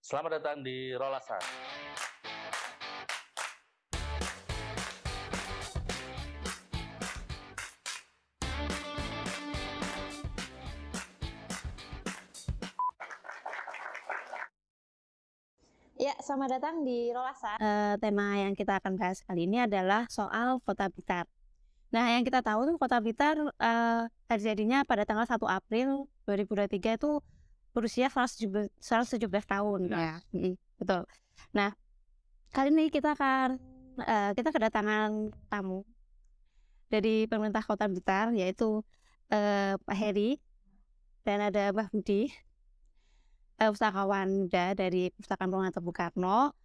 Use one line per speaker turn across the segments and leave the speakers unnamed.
Selamat datang di Rolasan.
Ya, selamat datang di Rolasan. Tema yang kita akan bahas kali ini adalah soal Kota Blitar. Nah, yang kita tahu tuh Kota Blitar terjadinya pada tanggal 1 April 2023 itu berusia 117 tahun. Ya, betul. Nah, kali ini kita kedatangan tamu dari pemerintah Kota Blitar, yaitu Pak Heri, dan ada Mbah Budi, pustakawan muda dari Pustakaan Prof. Bung Karno.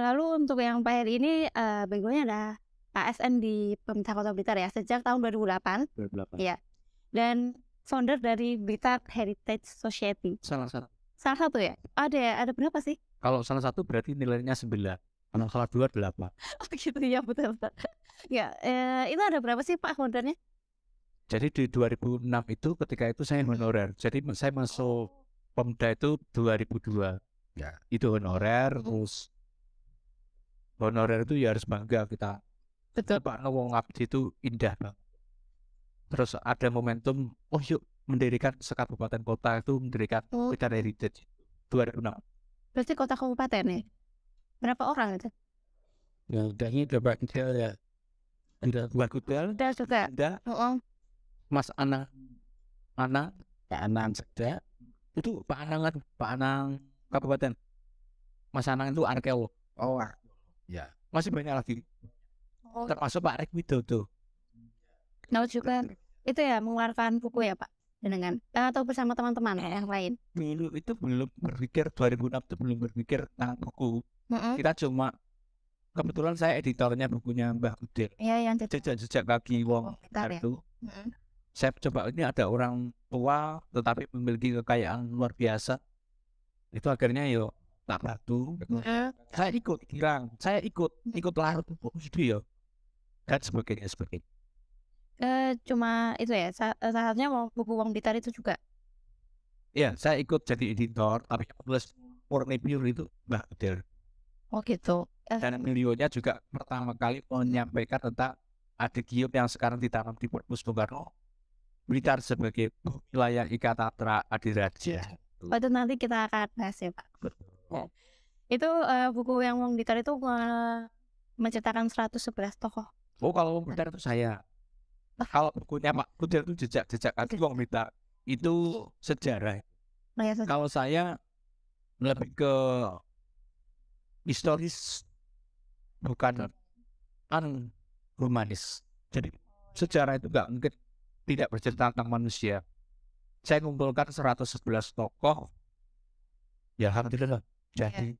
Lalu untuk yang Pak Heri ini background-nya ada ASN di pemerintah Kota Blitar ya sejak tahun 2008. Ya. Dan founder dari Blitar Heritage Society.
Salah
satu ya? Ada berapa sih?
Kalau salah satu berarti nilainya 9. Kalau salah 2 8.
Oh gitu ya, betul. Ya, itu ada berapa sih Pak foundernya?
Jadi di 2006 itu ketika itu saya honorer. Jadi saya masuk Pemda itu 2002. Ya, itu honorer. Terus honorer itu ya harus bangga kita.
Betul.
Pak ngomong ngabdi itu indah banget. Terus ada momentum, oh yuk mendirikan sekabupaten kota itu mendirikan Blitar Heritage 2006.
Berarti kota kabupaten ya? Berapa orang itu?
Ya, ini berapa kecil ya? Tidak buat kutel.
Udah juga.
Ada. Mas Anang saja. Itu Pak Anang Kabupaten. Mas Anang itu arkeolog. Oh, ya. Masih banyak lagi. Termasuk Pak Rek Widodo.
Nah juga itu ya mengeluarkan buku ya Pak dengan atau bersama teman-teman yang lain.
Dulu itu belum berpikir 2006 itu belum berpikir tentang buku. Kita cuma kebetulan saya editornya bukunya Mbah Udir.
Iya yang
jejak kaki wong itu. Saya coba ini ada orang tua tetapi memiliki kekayaan luar biasa. Itu akhirnya yo tak bantu. Saya ikut larut itu yo. Dan sebagainya.
Cuma itu ya saatnya buku Wong Blitar itu juga.
Iya, saya ikut jadi editor tapi plus murni pure itu Mbah Udir.
Oh gitu.
Dan beliaunya juga pertama kali menyampaikan tentang Adegium yang sekarang ditanam di Perpus Bung Karno. Blitar sebagai wilayah Ikatatra Adiraja.
Itu nanti kita akan bahas ya Pak. Itu buku yang Wong Blitar itu menceritakan 111 tokoh.
Oh kalau Wong Blitar itu saya. Kalau bukunya Pak Kudir itu jejak kaki Wong Blitar itu sejarah. Kalau saya lebih ke historis bukan humanis. Jadi sejarah itu nggak mungkin tidak bercerita tentang manusia. Saya mengumpulkan 111 tokoh. Ya alhamdulillah jadi.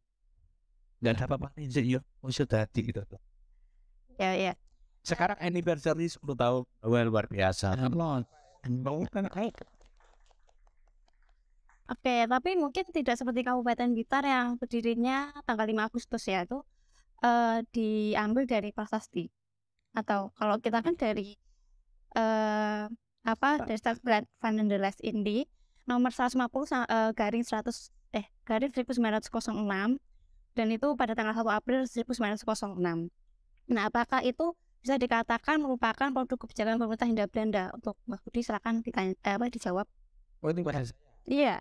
Dan apa-apa ini sudah jadi gitu.
Ya.
Sekarang anniversary 10 tahun. Luar biasa.
Oke, tapi mungkin tidak seperti Kabupaten Blitar yang berdirinya tanggal 5 Agustus ya itu diambil dari prasasti. Atau kalau kita kan dari dari Stadblad van den Lest Indi nomor 150 garing 1906 dan itu pada tanggal 1 April 1906. Nah, apakah itu bisa dikatakan merupakan produk kebijakan pemerintah Hindia Belanda? Untuk Mbak Budi silakan dijawab.
Oh ini pada saya.
Iya.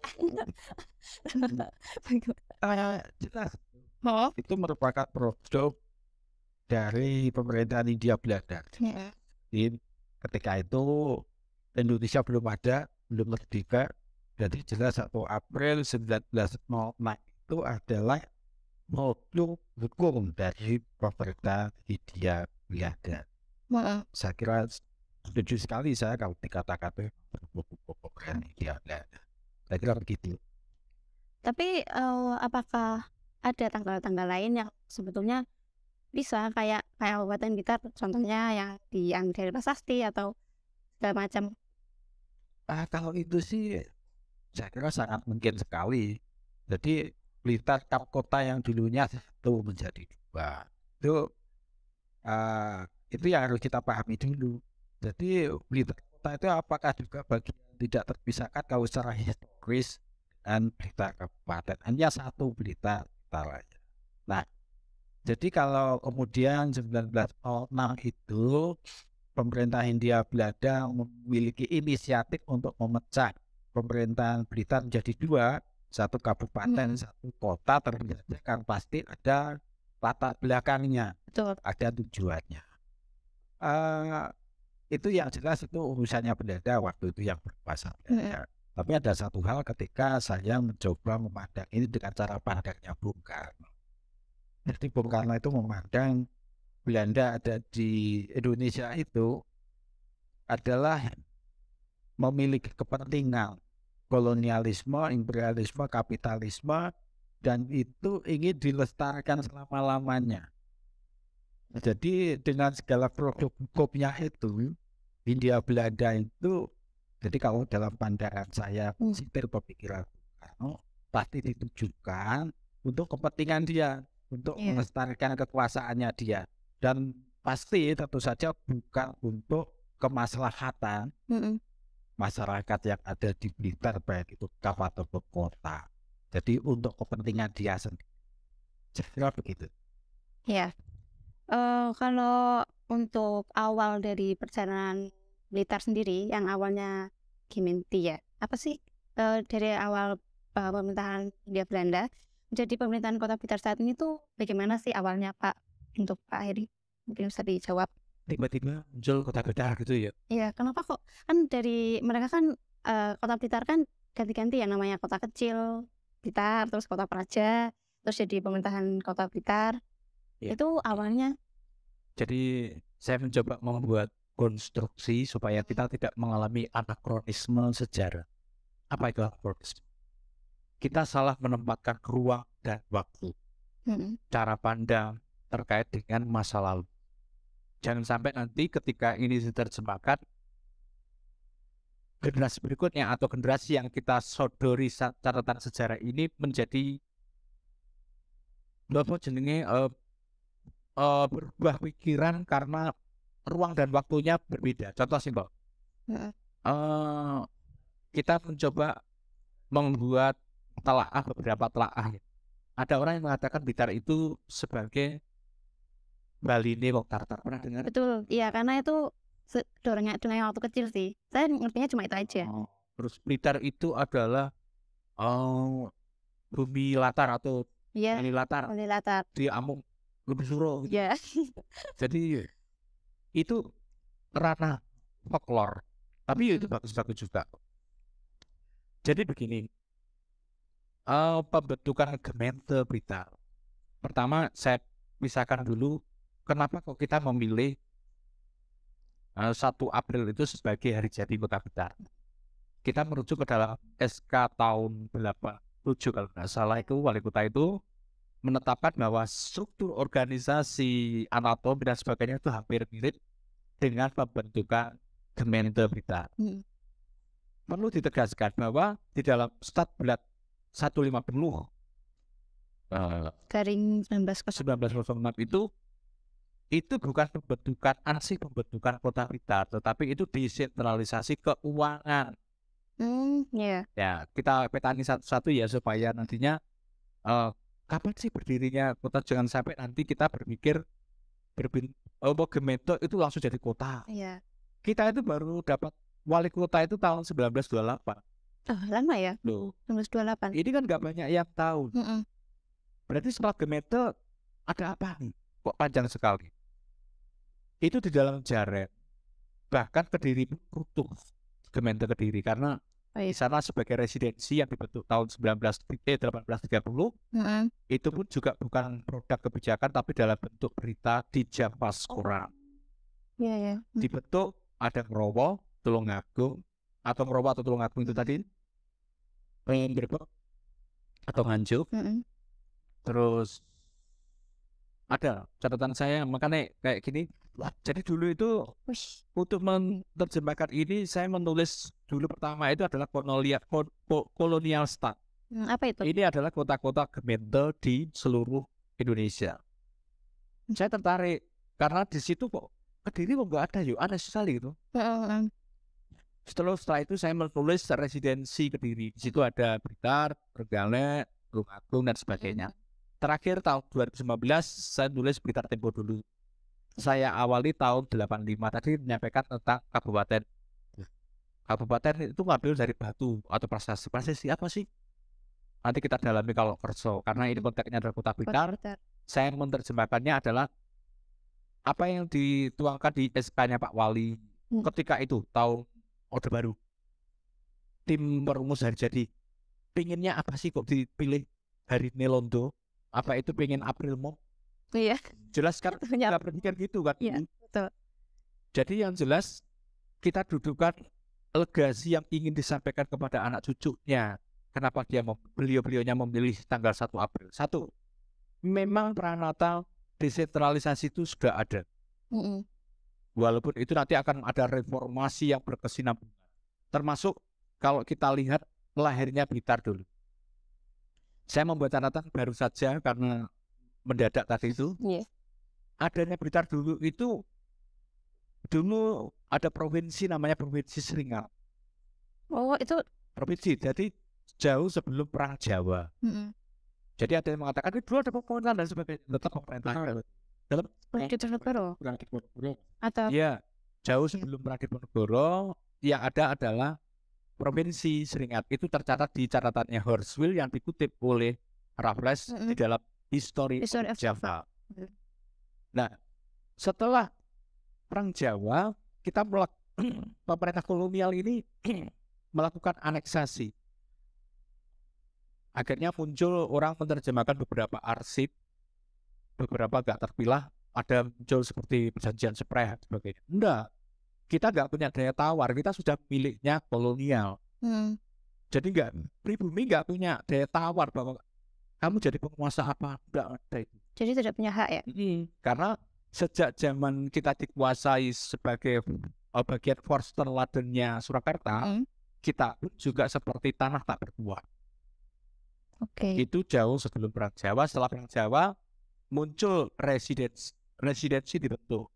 Jelas. Itu merupakan produk dari pemerintahan Hindia Belanda. Jadi ketika itu Indonesia belum merdeka. Jadi jelas 1 April 1906 itu adalah produk hukum dari pemerintah Hindia Belanda. Saya kira setuju sekali saya kalau dikatakan pemerintah Hindia Belanda. Saya kira begitu.
Tapi apakah ada tanggal-tanggal lain yang sebetulnya bisa kayak Kabupaten Blitar contohnya yang diambil dari prasasti atau segala macam?
Kalau itu sih saya kira sangat mungkin sekali. Jadi Blitar kota yang dulunya itu menjadi 2. Itu yang harus kita pahami dulu. Jadi Blitar kota itu apakah juga bagian tidak terpisahkan kalau secara historis dan Blitar Kabupaten, hanya satu Blitar aja. Nah, jadi kalau kemudian 1906 itu pemerintah Hindia Belanda memiliki inisiatif untuk memecah pemerintahan Blitar menjadi dua, satu kabupaten, satu kota, ternyata kan pasti ada latar belakangnya,
Betul.
ada tujuannya. Itu yang jelas itu urusannya Belanda waktu itu yang berkuasa Belanda. Tapi ada satu hal ketika saya mencoba memandang ini dengan cara pandangnya Bung Karno. Jadi Bung Karno itu memandang Belanda ada di Indonesia itu adalah memiliki kepentingan kolonialisme, imperialisme, kapitalisme, dan itu ingin dilestarikan selama-lamanya. Jadi dengan segala produk hukumnya itu, Hindia Belanda itu, jadi kalau dalam pandangan saya, sipil pemikiran Karno pasti ditujukan untuk kepentingan dia, untuk melestarikan kekuasaannya dia, dan pasti tentu saja bukan untuk kemaslahatan masyarakat yang ada di Blitar, baik itu kabupaten atau kota. Jadi untuk kepentingan dia sendiri. Kira begitu.
Ya. Kalau untuk awal dari perjalanan Blitar sendiri, yang awalnya Gemeente ya, apa sih dari awal pemerintahan Hindia Belanda menjadi pemerintahan Kota Blitar saat ini tuh bagaimana sih awalnya Pak? Untuk Pak Heri mungkin bisa dijawab.
Tiba-tiba muncul Kota Blitar gitu ya?
Iya, kenapa kok? Kan dari mereka kan Kota Blitar kan ganti-ganti ya, namanya kota kecil Blitar, terus kota Praja, terus jadi pemerintahan Kota Blitar. Itu awalnya.
Jadi saya mencoba membuat konstruksi supaya kita tidak mengalami anakronisme sejarah. Apa itu anakronisme? Kita salah menempatkan ruang dan waktu, cara pandang terkait dengan masa lalu. Jangan sampai nanti ketika ini diterjemahkan, generasi berikutnya atau generasi yang kita sodori catatan sejarah ini menjadi berubah pikiran karena ruang dan waktunya berbeda. Contoh simpel, kita mencoba membuat beberapa telaah. Ada orang yang mengatakan Blitar itu sebagai Baline Wong Tartar. Pernah dengar?
Betul, iya, karena itu dorongnya waktu kecil sih. Saya ngertinya cuma itu aja.
Terus Blitar itu adalah bumi latar atau bumi latar di Amung lebih suruh gitu. Jadi itu ranah folklore, tapi itu bagus-bagus juga. Jadi begini, pembentukan Gemeente Blitar. Pertama saya pisahkan dulu kenapa kok kita memilih 1 April itu sebagai hari jadi Kota Blitar. Kita merujuk ke dalam SK tahun 87 kalau nggak salah, itu wali kota itu menetapkan bahwa struktur organisasi, anatomi dan sebagainya itu hampir mirip dengan pembentukan Gemeente Blitar. Perlu ditegaskan bahwa di dalam Stadblad 150
garing
1906 itu bukan pembentukan Kota Blitar, tetapi itu desentralisasi keuangan. Ya, kita petani satu-satu ya supaya nantinya kapan sih berdirinya kota, jangan sampai nanti kita berpikir Gemeente itu langsung jadi kota. Kita itu baru dapat wali kota itu tahun 1928.
Lama ya?
Loh,
1928.
ini kan nggak banyak yang tahu. Berarti setelah Gemeente ada apa nih? Kok panjang sekali? Itu di dalam Jaret. Bahkan Kediri runtuh, Gemeente Kediri, karena di sana sebagai residensi yang dibentuk tahun 1830, itu pun juga bukan produk kebijakan tapi dalam bentuk berita di jam pas koran. Dibentuk ada Ngrowo, Tulungagung, atau Ngrowo atau Tulungagung itu tadi, Gerbek atau Nganjuk. Terus ada catatan saya, makanya kayak gini. Jadi dulu itu untuk menerjemahkan ini saya menulis dulu pertama itu adalah kolonial stat.
Apa itu?
Ini adalah kota-kota Gemeente di seluruh Indonesia. Saya tertarik karena di situ kok Kediri kok nggak ada, yuk aneh sekali itu. Setelah itu saya menulis residensi Kediri. Di situ ada Blitar, Trenggalek, Tulungagung dan sebagainya. Terakhir tahun 2015 saya nulis Blitar Tempo dulu. Saya awali tahun 85 tadi menyampaikan tentang kabupaten. Kabupaten itu ngambil dari Batu atau prestasi. Prestasi apa sih? Nanti kita dalami kalau kerso. Karena ini konteksnya adalah Kota Blitar. Saya menerjemahkannya adalah apa yang dituangkan di SK-nya Pak Wali ketika itu tahun Orde Baru. Tim perumus hari jadi. Pinginnya apa sih kok dipilih hari Nelondo? Apa itu pengen April Mop?
Iya.
Jelas kan nggak berpikir gitu kan?
Iya, betul.
Jadi yang jelas kita dudukan legasi yang ingin disampaikan kepada anak cucunya. Kenapa beliau-beliaunya memilih tanggal 1 April? Satu, memang Pranata desentralisasi itu sudah ada. Walaupun itu nanti akan ada reformasi yang berkesinambungan. Termasuk kalau kita lihat lahirnya Blitar dulu. Saya membuat catatan baru saja karena mendadak tadi itu. Adanya Blitar dulu itu dulu ada provinsi namanya Provinsi Seringal.
Oh, itu
provinsi. Jadi jauh sebelum Perang Jawa. Jadi ada yang mengatakan itu dulu ada pemerintahan dan sebagainya. Tetap pemerintahan dalam
Diponegoro atau
ya jauh sebelum Perang Diponegoro. Yang ada adalah Provinsi Seringat. Itu tercatat di catatannya Horswil yang dikutip oleh Raffles di dalam History of Java. Nah, setelah Perang Jawa, kita pemerintah kolonial ini melakukan aneksasi. Akhirnya muncul orang menerjemahkan beberapa arsip, beberapa gak terpilah, ada muncul seperti perjanjian Spree dan sebagainya. Enggak, kita gak punya daya tawar, kita sudah miliknya kolonial. Jadi pribumi gak punya daya tawar bahwa kamu jadi penguasa apa, enggak ada itu.
Jadi tidak punya hak ya?
Karena sejak zaman kita dikuasai sebagai bagian force ladennya Surakarta, kita juga seperti tanah tak berbuah. Itu jauh sebelum Perang Jawa. Setelah Perang Jawa muncul residensi dibentuk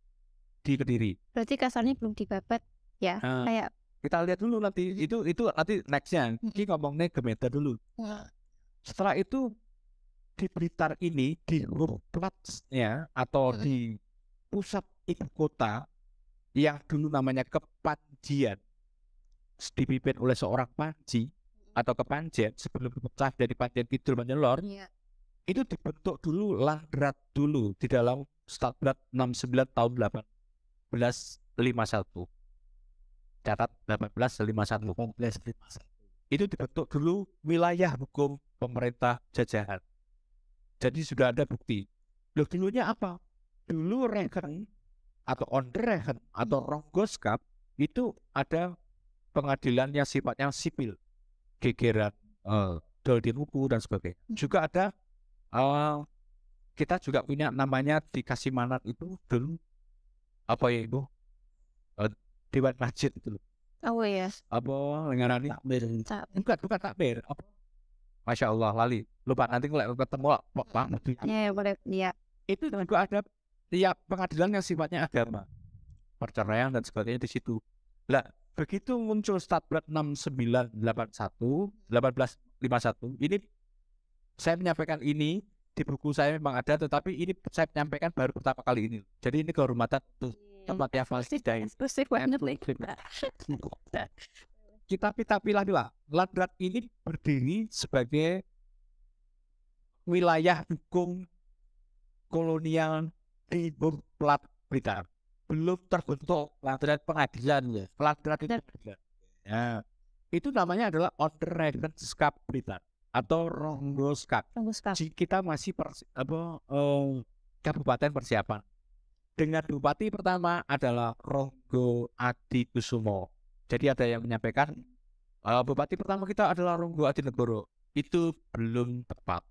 di Kediri.
Berarti kasarnya belum dibabat ya? Kayak
kita lihat dulu nanti itu nanti nextnya. Kita ngomongnya Gemeta dulu. Setelah itu di Blitar ini di Hoofdplatsnya atau di pusat ibu kota yang dulu namanya Kepanjian dipimpin oleh seorang Panji atau Kepanjen sebelum dipecah dari Panjen Kidul Panjen Lor, itu dibentuk dulu Landrat dulu di dalam Statblad 69 tahun 1851. Catat 1851. Itu dibentuk dulu wilayah hukum pemerintah jajahan. Jadi sudah ada bukti. Loh, dulunya apa? Dulu Regen atau Ondregen atau Ronggoskap itu ada pengadilan yang sifatnya sipil, gegeran, Doldinuku dan sebagainya. Juga ada kita juga punya namanya di Kasimanat itu dulu apa ya Ibu? Dewan Masjid itu loh.
Oh iya.
Apa ngarani takmir? Bukan takmir. Apa? Masya Allah lali. Lupa nanti kalau ketemu banget.
Ya boleh. Ya.
Itu juga ada tiap pengadilan yang sifatnya agama, perceraian dan sebagainya di situ. Lah, begitu muncul Statblad 1851, ini saya menyampaikan ini di buku saya memang ada, tetapi ini saya menyampaikan baru pertama kali ini. Jadi ini kehormatan untuk tempatnya Falsidai. Kita pilih-pilih. Landrat ini berdiri sebagai wilayah hukum kolonial di Plat Blitar. Belum terbentuk Landrat pengadilan ya. Landrat itu ya. Itu namanya adalah Ondregenskap Blitar atau Ronggoskap. Kita masih kabupaten persiapan. Dengan bupati pertama adalah Ronggo Adikusumo. Jadi ada yang menyampaikan bupati pertama kita adalah Ronggo Adinegoro. Itu belum tepat.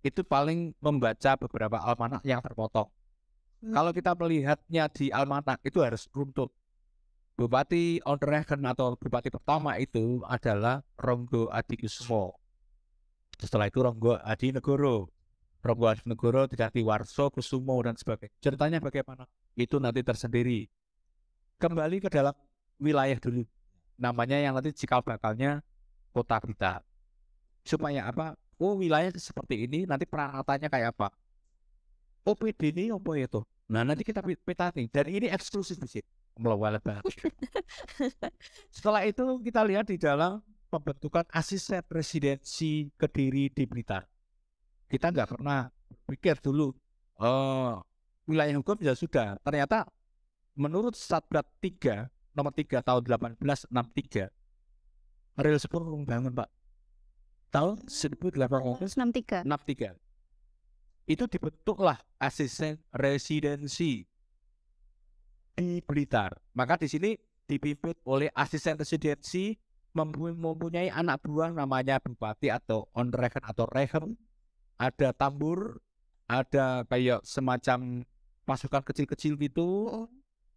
Itu paling membaca beberapa almanak yang terpotong. Kalau kita melihatnya di almanak itu harus runtut. Bupati Ondregen atau bupati pertama itu adalah Ronggo Adikusumo. Setelah itu Ronggo Adinegoro. Ronggo Adinegoro diganti Warso, Kusumo dan sebagainya. Ceritanya bagaimana? Itu nanti tersendiri. Kembali ke dalam wilayah dulu. namanya yang nanti cikal bakalnya Kota Blitar. Supaya apa? Oh, wilayah seperti ini nanti peralatannya kayak apa? OPD ini apa itu? Nah, nanti kita petakan dan ini eksklusif di sini. Setelah itu kita lihat di dalam pembentukan asisten residensi Kediri di Blitar. Kita nggak pernah pikir dulu wilayah hukum ya sudah. Ternyata menurut Statblad 3 nomor 3 tahun 1863 real 10 bangun Pak. Tahun 1863 itu dibentuklah asisten residensi di Blitar. Maka di sini dipimpin oleh asisten residensi mempunyai anak buah namanya bupati atau onreken atau reken, ada tambur, ada kayak semacam pasukan kecil-kecil gitu.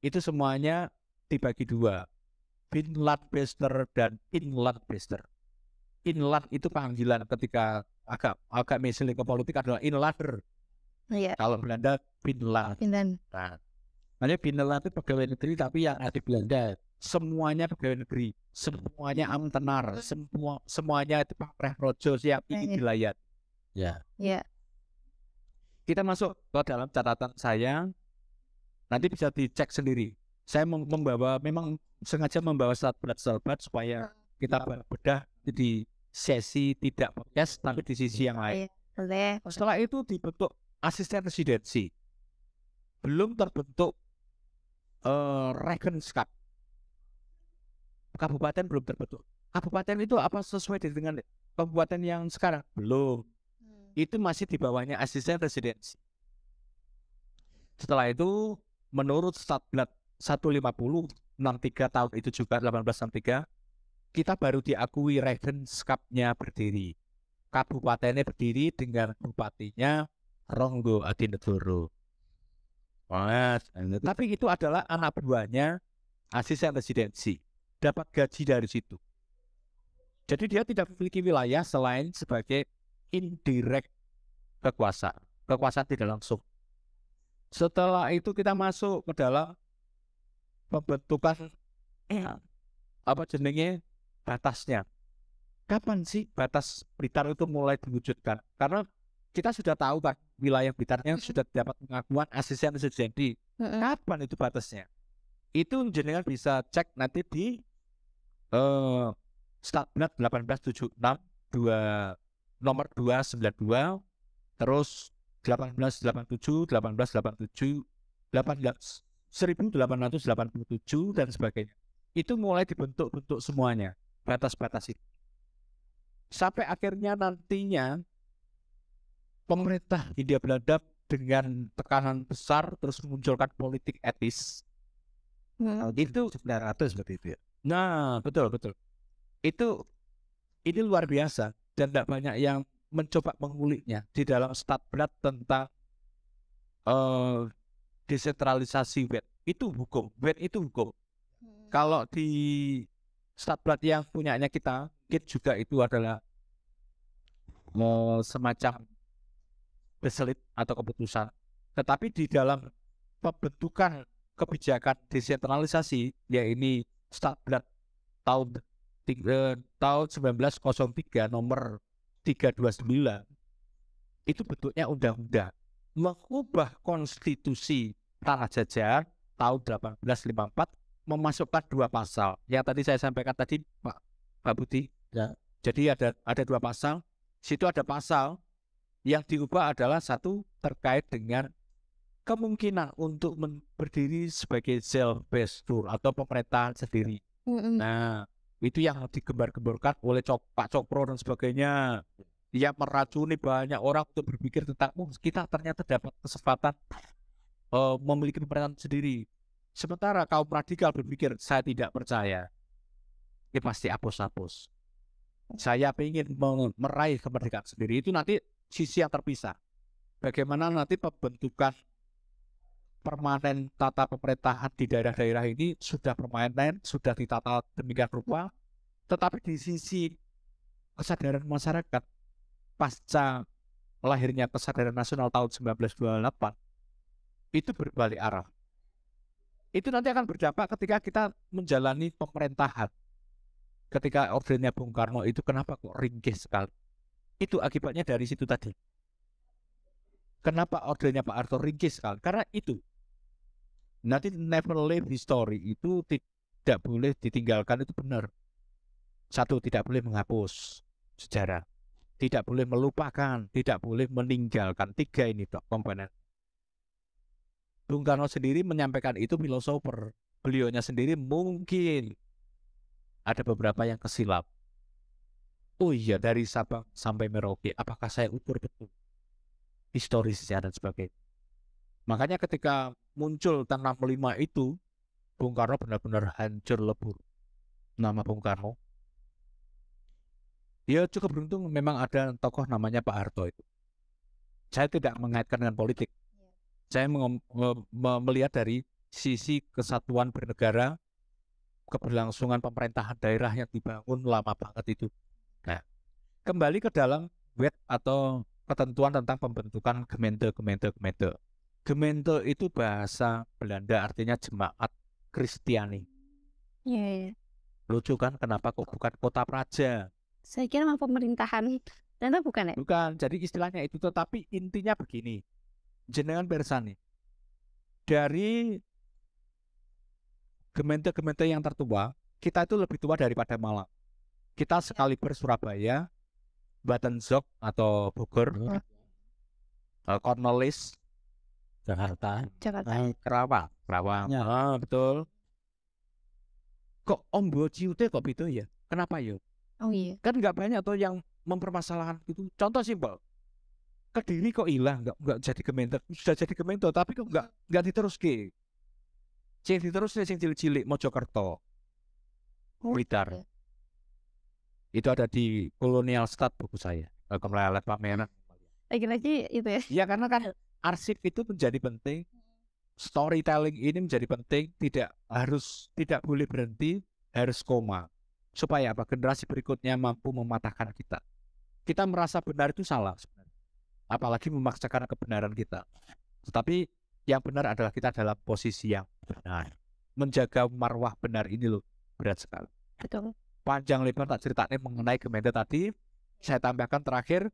Itu semuanya dibagi dua, Binlandbester dan Inlandbester. Inland itu panggilan ketika agak misalnya ke politik adalah inlander. Kalau Belanda Finland. Nah, makanya Finland itu pegawai negeri tapi yang ada di Belanda semuanya pegawai negeri, semuanya amtenar, semuanya itu Pak Rojo siap ini dilayat. Ya. Kita masuk ke dalam catatan saya, nanti bisa dicek sendiri. Saya memang sengaja membawa Statblad supaya kita bedah di sesi tidak podcast tapi di sisi yang lain. Setelah itu dibentuk asisten residensi. Belum terbentuk Regenskap. Kabupaten belum terbentuk. Kabupaten itu apa sesuai dengan kabupaten yang sekarang? Belum. Itu masih di bawahnya asisten residensi. Setelah itu menurut Statblad 150 63 tahun itu juga 1863 kita baru diakui Regenskapnya berdiri. Kabupatennya berdiri dengan bupatinya Ronggo Adinegoro. Tapi itu adalah anak buahnya asisten residensi. Dapat gaji dari situ. Jadi dia tidak memiliki wilayah selain sebagai indirect kekuasaan. Kekuasaan tidak langsung. Setelah itu kita masuk ke dalam pembentukan batasnya. Kapan sih batas Blitar itu mulai diwujudkan? Karena kita sudah tahu kan wilayah Blitarnya sudah dapat pengakuan asisten residensi. Kapan itu batasnya? Itu jenengan bisa cek nanti di Statblad 1876 nomor 292 terus 1887 1887 dan sebagainya. Itu mulai dibentuk semuanya batas-batas itu. Sampai akhirnya nantinya pemerintah Hindia Belanda dengan tekanan besar terus memunculkan politik etis. Itu 900 seperti itu ya. Nah, betul. Ini luar biasa dan tidak banyak yang mencoba menguliknya di dalam Statblad tentang desentralisasi WET. Itu hukum. WET itu hukum. Kalau di Statblad yang punyanya kita juga itu adalah semacam beselit atau keputusan. Tetapi di dalam pembentukan kebijakan desentralisasi, yaitu Statblad tahun 1903 nomor 329, itu bentuknya undang-undang mengubah konstitusi Tanah Jajar tahun 1854, memasukkan 2 pasal yang tadi saya sampaikan tadi Pak Budi ya. Jadi ada 2 pasal. Situ ada pasal yang diubah adalah satu terkait dengan kemungkinan untuk berdiri sebagai self-based rule atau pemerintahan sendiri. Nah, itu yang digembar-gemborkan oleh Pak Cokro dan sebagainya. Dia meracuni banyak orang untuk berpikir tentang kita ternyata dapat kesempatan memiliki pemerintahan sendiri. Sementara kaum radikal berpikir saya tidak percaya. Ini pasti hapus-hapus. Saya ingin meraih kemerdekaan sendiri. Itu nanti sisi yang terpisah. Bagaimana nanti pembentukan permanen tata pemerintahan di daerah-daerah ini sudah permanen, sudah ditata demikian rupa, tetapi di sisi kesadaran masyarakat pasca lahirnya kesadaran nasional tahun 1928 itu berbalik arah. Itu nanti akan berdampak ketika kita menjalani pemerintahan. ketika ordernya Bung Karno itu kenapa kok ringkih sekali? Itu akibatnya dari situ tadi. Kenapa ordernya Pak Harto ringkih sekali? Karena itu. Nanti never leave history itu tidak boleh ditinggalkan, itu benar. Satu, tidak boleh menghapus sejarah. Tidak boleh melupakan, tidak boleh meninggalkan. 3 ini dok komponen. Bung Karno sendiri menyampaikan itu filosofer. Beliaunya sendiri mungkin ada beberapa yang kesilap. Oh iya, dari Sabang sampai Merauke, apakah saya ukur betul historisnya dan sebagainya. Makanya ketika muncul tahun 65 itu, Bung Karno benar-benar hancur lebur. Nama Bung Karno. Ya cukup beruntung memang ada tokoh namanya Pak Harto itu. Saya tidak mengaitkan dengan politik. Saya melihat dari sisi kesatuan bernegara, keberlangsungan pemerintahan daerah yang dibangun lama banget itu. Nah, kembali ke dalam web atau ketentuan tentang pembentukan gemeente. Gemeente itu bahasa Belanda artinya jemaat Kristiani.
Iya.
Lucu kan, kenapa kok bukan kota praja?
Saya kira mah pemerintahan. Ternyata bukan ya?
Bukan, jadi istilahnya itu, tetapi intinya begini. Jenengan bersani. Dari gemeente yang tertua, kita itu lebih tua daripada Malang. Kita sekaliber Surabaya, Batenzok atau Bogor, Cornelis, Jakarta, Kerawang. Ya. Betul. Kok Ombo Ciute kok itu ya? Kenapa ya?
Oh iya.
Kan nggak banyak tuh yang mempermasalahkan itu. Contoh simpel. Kediri kok hilang, nggak jadi gemeente. Sudah jadi gemeente, tapi kok nggak diteruski. Sing diterusnya sing cilik-cilik Mojokerto, Blitar. Itu ada di Kolonial Stat buku saya. Kemelelet pameran.
Lagi-lagi itu ya.
Ya karena kan arsip itu menjadi penting. Storytelling ini menjadi penting. Tidak boleh berhenti, harus koma. Supaya apa? Generasi berikutnya mampu mematahkan kita. Kita merasa benar itu salah sebenarnya. Apalagi memaksakan kebenaran kita. Tetapi yang benar adalah kita dalam posisi yang benar. Menjaga marwah benar ini loh berat sekali.
Betul.
Panjang lebar tak ceritanya mengenai gemeente tadi. Saya tambahkan terakhir,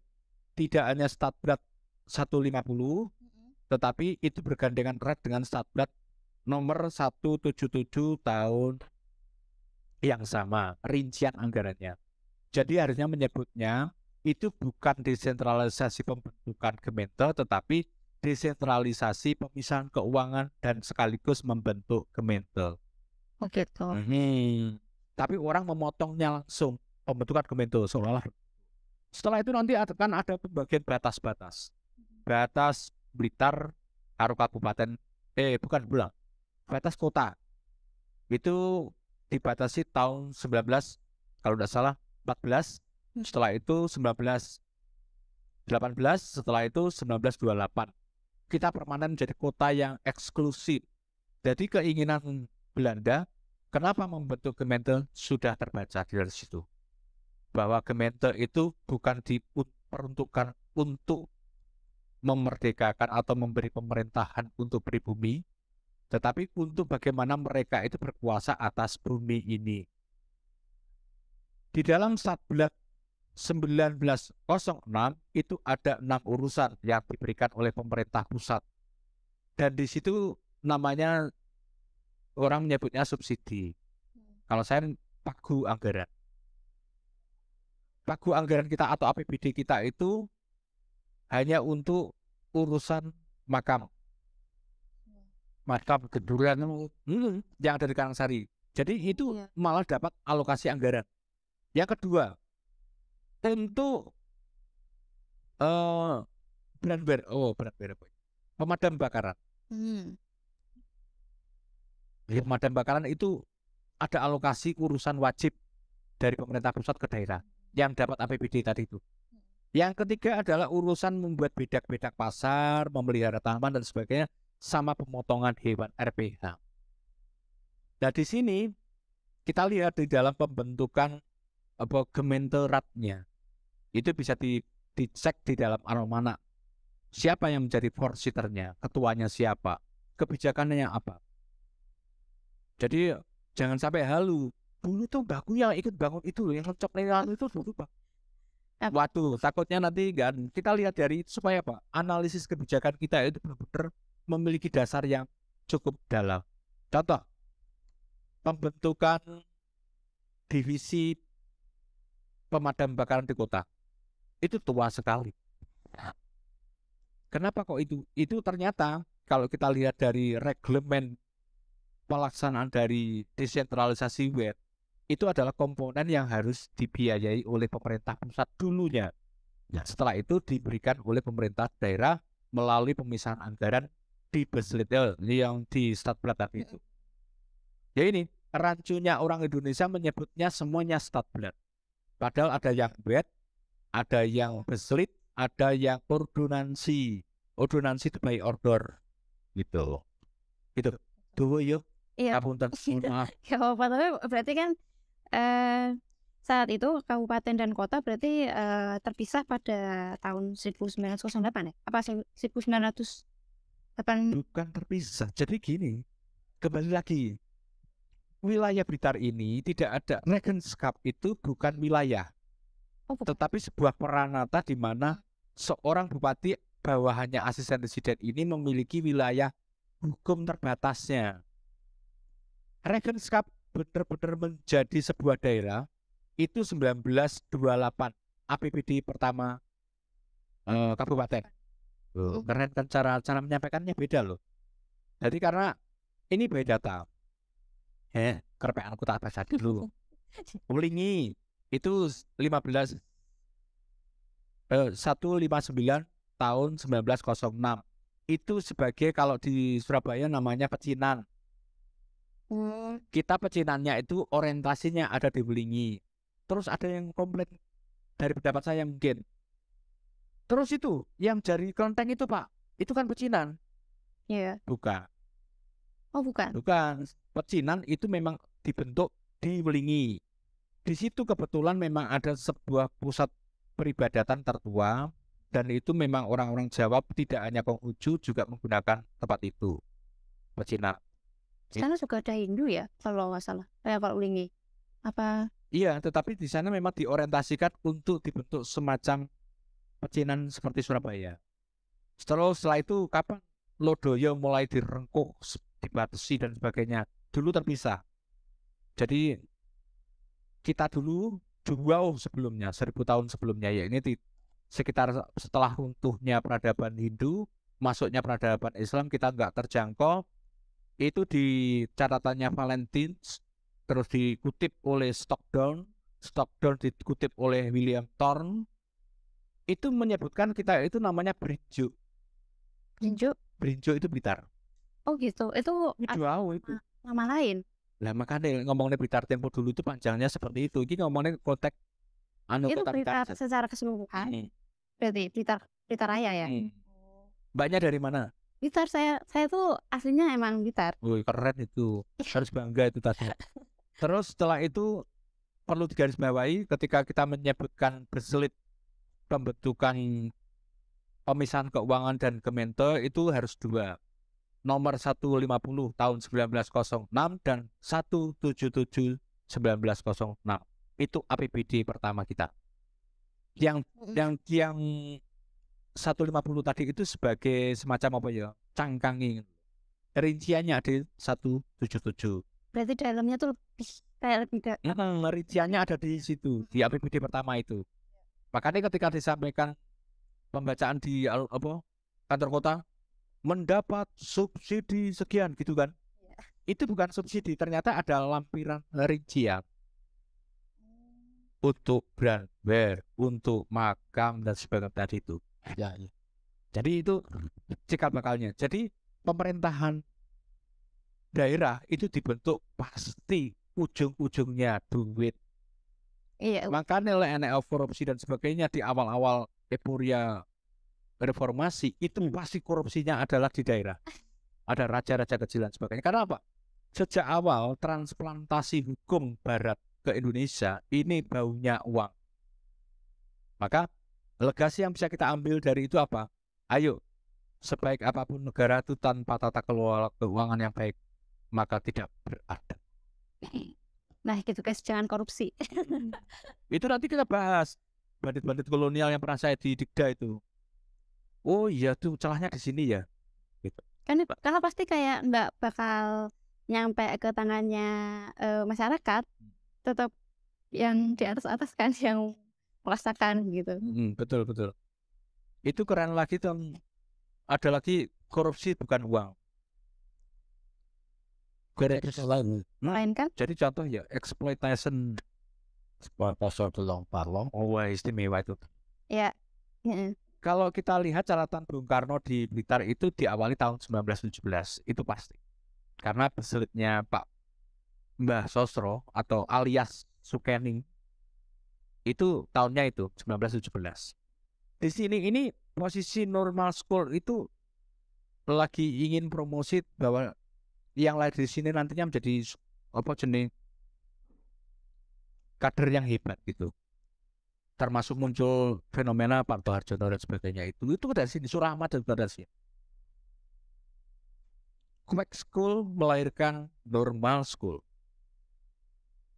tidak hanya Statblad 150, tetapi itu bergandengan erat dengan Statblad nomor 177 tahun yang sama, rincian anggarannya. Jadi harusnya menyebutnya itu bukan desentralisasi pembentukan gemeente, tetapi desentralisasi pemisahan keuangan dan sekaligus membentuk gemeente.
Oh gitu.
Tapi orang memotongnya langsung pembentukan gemeente seolah-olah. Setelah itu nanti akan ada pembagian batas-batas. Batas Blitar karo kabupaten batas kota. Itu dibatasi tahun 19 kalau tidak salah 14. Setelah itu 1918, setelah itu 1928. Kita permanen menjadi kota yang eksklusif. Jadi keinginan Belanda kenapa membentuk gemeente sudah terbaca dari situ. Bahwa gemeente itu bukan diperuntukkan untuk memerdekakan atau memberi pemerintahan untuk pribumi, tetapi untuk bagaimana mereka itu berkuasa atas bumi ini. Di dalam Statblad 1906 itu ada 6 urusan yang diberikan oleh pemerintah pusat. Dan di situ namanya orang menyebutnya subsidi. Kalau saya pagu anggaran. Pagu anggaran kita atau APBD kita itu hanya untuk urusan makam gedurian yang ada di Karangsari. Jadi itu malah dapat alokasi anggaran. Yang kedua, untuk pemadam kebakaran. Pemadam kebakaran itu ada alokasi urusan wajib dari pemerintah pusat ke daerah yang dapat APBD tadi itu. Yang ketiga adalah urusan membuat bedak-bedak pasar, memelihara tanaman dan sebagainya, sama pemotongan hewan RPH. Nah di sini kita lihat di dalam pembentukan gementeratnya itu bisa dicek di dalam almanac. Siapa yang menjadi forsiternya, ketuanya siapa, kebijakannya apa. Jadi jangan sampai halu Dulu tuh mbahku yang ikut bangun itu loh, yang ngecop lewat itu dulu Pak. Waduh, takutnya nanti kan kita lihat dari itu supaya apa? Analisis kebijakan kita itu benar-benar memiliki dasar yang cukup dalam. Contoh, pembentukan divisi pemadam kebakaran di kota itu tua sekali. Kenapa kok itu? Itu ternyata kalau kita lihat dari reglemen pelaksanaan dari desentralisasi WET, itu adalah komponen yang harus dibiayai oleh pemerintah pusat dulunya. Setelah itu diberikan oleh pemerintah daerah melalui pemisahan anggaran di Beslit yang di Statblad tadi itu. Ya ini rancunya orang Indonesia menyebutnya semuanya Statblad. Padahal ada yang WET, ada yang Beslit, ada yang ordonansi. Ordonansi itu by order gitu. Itu. Duh yuk.
Iya.
Kapunten. Maaf.
Ya apa, tapi berarti kan saat itu kabupaten dan kota berarti terpisah pada tahun 1908 ya? Apa 1908?
Bukan terpisah. Jadi gini, kembali lagi. Wilayah Blitar ini tidak ada. Regenskap itu bukan wilayah.
Oh, bukan.
Tetapi sebuah peranata di mana seorang bupati bawahannya asisten residen ini memiliki wilayah hukum terbatasnya. Regenskap benar-benar menjadi sebuah daerah itu 1928 APBD pertama kabupaten. Keren kan cara menyampaikannya beda loh. Jadi karena ini beda data. Kerpean aku tak baca dulu. Ulingi itu 159 tahun 1906. Itu sebagai kalau di Surabaya namanya pecinan. Kita pecinannya itu orientasinya ada di Wulingi. Terus ada yang komplain dari pendapat saya mungkin. Terus itu yang jari kelenteng itu Pak, itu kan pecinan.
Iya.
Bukan.
Oh bukan.
Bukan. Pecinan itu memang dibentuk di Wulingi. Di situ kebetulan memang ada sebuah pusat peribadatan tertua dan itu memang orang-orang Jawa tidak hanya Konghucu juga menggunakan tempat itu. Pecinan.
Di sana juga ada Hindu ya kalau nggak salah. Kalau Wulingi. Apa?
Iya, tetapi di sana memang diorientasikan untuk dibentuk semacam pecinan seperti Surabaya. Setelah itu kapan Lodoyo mulai direngkuh, dibatasi dan sebagainya. Dulu terpisah. Jadi kita dulu jauh sebelumnya, 1000 tahun sebelumnya, ya ini sekitar setelah runtuhnya peradaban Hindu, masuknya peradaban Islam kita nggak terjangkau. Itu di catatannya Valentines, terus dikutip oleh Stockton dikutip oleh William Thorne, itu menyebutkan kita itu namanya Brinjo. Brinjo itu Blitar.
Oh gitu, itu
Jauh itu
nama lain.
Lah makanya ngomongnya Blitar tempo dulu itu panjangnya seperti itu. Ini ngomongnya konteks
itu
kota
Blitar secara keseluruhan. Berarti Blitar Raya ya.
Mbaknya dari mana?
Blitar, saya tuh aslinya emang Blitar.
Wih, keren itu. Harus bangga itu tadi. Terus setelah itu perlu digarisbawahi ketika kita menyebutkan Beslit, pembentukan pemisahan keuangan dan Kementerian itu harus dua. Nomor 150 tahun 1906 dan 177 1906. Itu APBD pertama kita. Yang 150 tadi itu sebagai semacam apa ya? Cangkangi. Rinciannya ada 177.
Berarti dalamnya tuh lebih
rinciannya ada di situ, di APBD pertama itu. Makanya ketika disampaikan pembacaan di kantor kota mendapat subsidi sekian gitu kan. Itu bukan subsidi, ternyata ada lampiran rincian. Untuk brandware, untuk makam dan sebagainya tadi itu. Ya. Jadi itu cikal bakalnya. Jadi pemerintahan daerah itu dibentuk pasti ujung-ujungnya duit.
Iya.
Makanya enek korupsi dan sebagainya di awal-awal euforia reformasi itu pasti korupsinya adalah di daerah. Ada raja-raja kecil dan sebagainya. Karena apa? Sejak awal transplantasi hukum Barat ke Indonesia ini baunya uang. Maka legasi yang bisa kita ambil dari itu apa? Ayo, sebaik apapun negara itu tanpa tata kelola keuangan yang baik, maka tidak beradab.
Nah gitu guys, jangan korupsi.
Itu nanti kita bahas bandit-bandit kolonial yang pernah saya di Dikda itu. Oh iya tuh celahnya di sini ya. Gitu.
Karena pasti kayak nggak bakal nyampe ke tangannya masyarakat, tetap yang di atas kan yang merasakan gitu.
Betul. Itu keren lagi tuh. Ada lagi korupsi bukan uang.
Lain kan?
Jadi contoh ya exploitation. Oh istimewa itu.
Ya.
Kalau kita lihat catatan Bung Karno di Blitar itu diawali tahun 1917 itu pasti. Karena berselitnya Pak Mbah Sosro atau alias Sukening itu tahunnya itu 1917. Di sini ini posisi normal school itu lagi ingin promosi bahwa yang lahir di sini nantinya menjadi apa jenis kader yang hebat gitu. Termasuk muncul fenomena Pak Harjono dan sebagainya itu dari sini Surahmat dan dari sini. Quack School melahirkan normal school.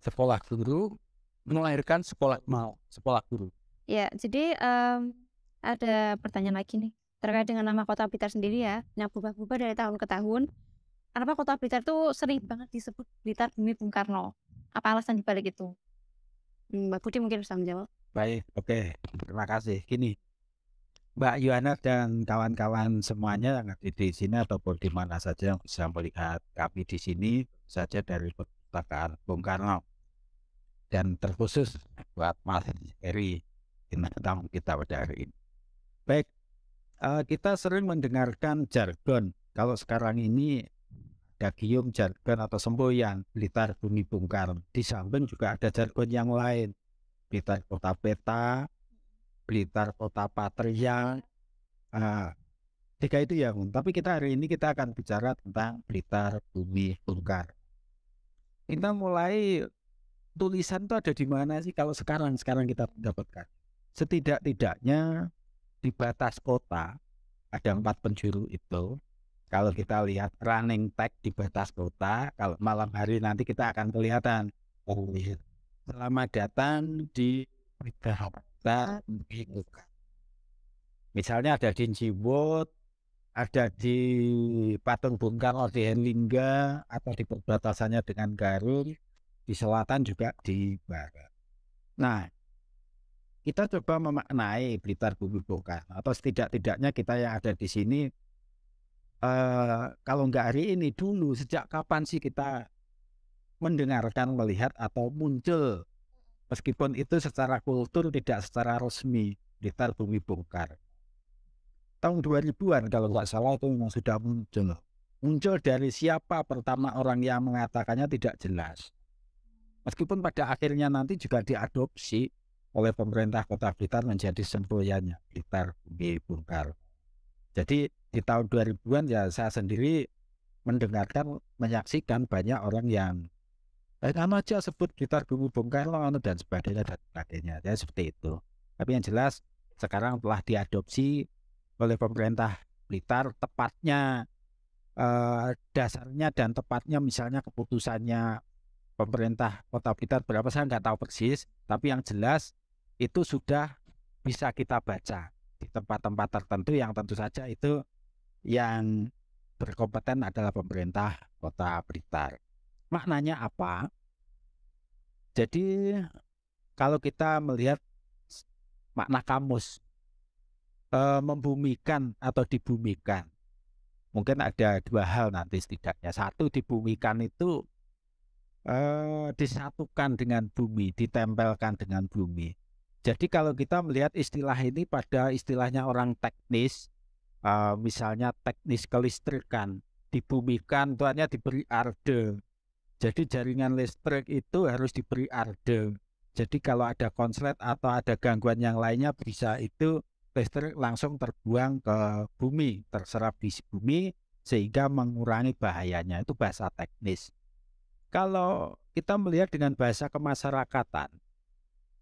Sekolah guru melahirkan sekolah guru.
Ya, jadi ada pertanyaan lagi nih terkait dengan nama Kota Blitar sendiri ya, yang berubah-ubah dari tahun ke tahun. Kenapa Kota Blitar tuh sering banget disebut Blitar Bumi Bung Karno? Apa alasan dibalik itu? Mbak Budi mungkin bisa menjawab.
Baik, oke. Terima kasih. Gini, Mbak Yohana dan kawan-kawan semuanya yang ada di sini ataupun di mana saja yang bisa melihat kami di sini saja dari Perpustakaan Bung Karno. Dan terkhusus buat Mas Heri bintang kita pada hari ini. Baik, kita sering mendengarkan jargon. Kalau sekarang ini ada gium jargon atau semboyan Blitar Bumi Bung Karno. Di samping juga ada jargon yang lain. Blitar Kota Peta, Blitar Kota Patria, tiga itu ya. Tapi hari ini kita akan bicara tentang Blitar Bumi Bung Karno. Kita mulai tulisan itu ada di mana sih kalau sekarang kita dapatkan? Setidak-tidaknya di batas kota ada 4 penjuru itu. Kalau kita lihat running tag di batas kota, kalau malam hari nanti kita akan kelihatan. Oh, selamat datang di Blitar. Misalnya ada di Ciwut, ada di Patung Bung Karno di Herlingga, atau di perbatasannya dengan Garut, di selatan juga di barat. Nah, kita coba memaknai Blitar Bumi Bung Karno, atau setidak-tidaknya kita yang ada di sini, kalau nggak hari ini dulu, sejak kapan sih kita mendengarkan, melihat, atau muncul, meskipun itu secara kultur tidak secara resmi, Blitar Bumi Bung Karno. Tahun 2000-an kalau nggak salah itu memang sudah muncul. Muncul dari siapa pertama orang yang mengatakannya tidak jelas. Meskipun pada akhirnya nanti juga diadopsi oleh pemerintah Kota Blitar menjadi semboyannya Blitar Bumi Bung Karno. Jadi di tahun 2000-an ya saya sendiri mendengarkan, menyaksikan banyak orang yang aja sebut Blitar Bumi Bung Karno dan sebagainya. Ya seperti itu. Tapi yang jelas sekarang telah diadopsi oleh pemerintah Blitar, tepatnya dasarnya dan tepatnya misalnya keputusannya pemerintah Kota Blitar berapa saya nggak tahu persis, tapi yang jelas itu sudah bisa kita baca di tempat-tempat tertentu yang tentu saja itu yang berkompeten adalah pemerintah Kota Blitar. Maknanya apa? Jadi kalau kita melihat makna kamus, membumikan atau dibumikan, mungkin ada 2 hal nanti setidaknya. Satu, dibumikan itu disatukan dengan bumi, ditempelkan dengan bumi. Jadi kalau kita melihat istilah ini pada istilahnya orang teknis, misalnya teknis kelistrikan, dibumikan itu artinya diberi arde. Jadi jaringan listrik itu harus diberi arde. Jadi kalau ada konslet atau ada gangguan yang lainnya, bisa itu listrik langsung terbuang ke bumi, terserap di bumi sehingga mengurangi bahayanya. Itu bahasa teknis. Kalau kita melihat dengan bahasa kemasyarakatan,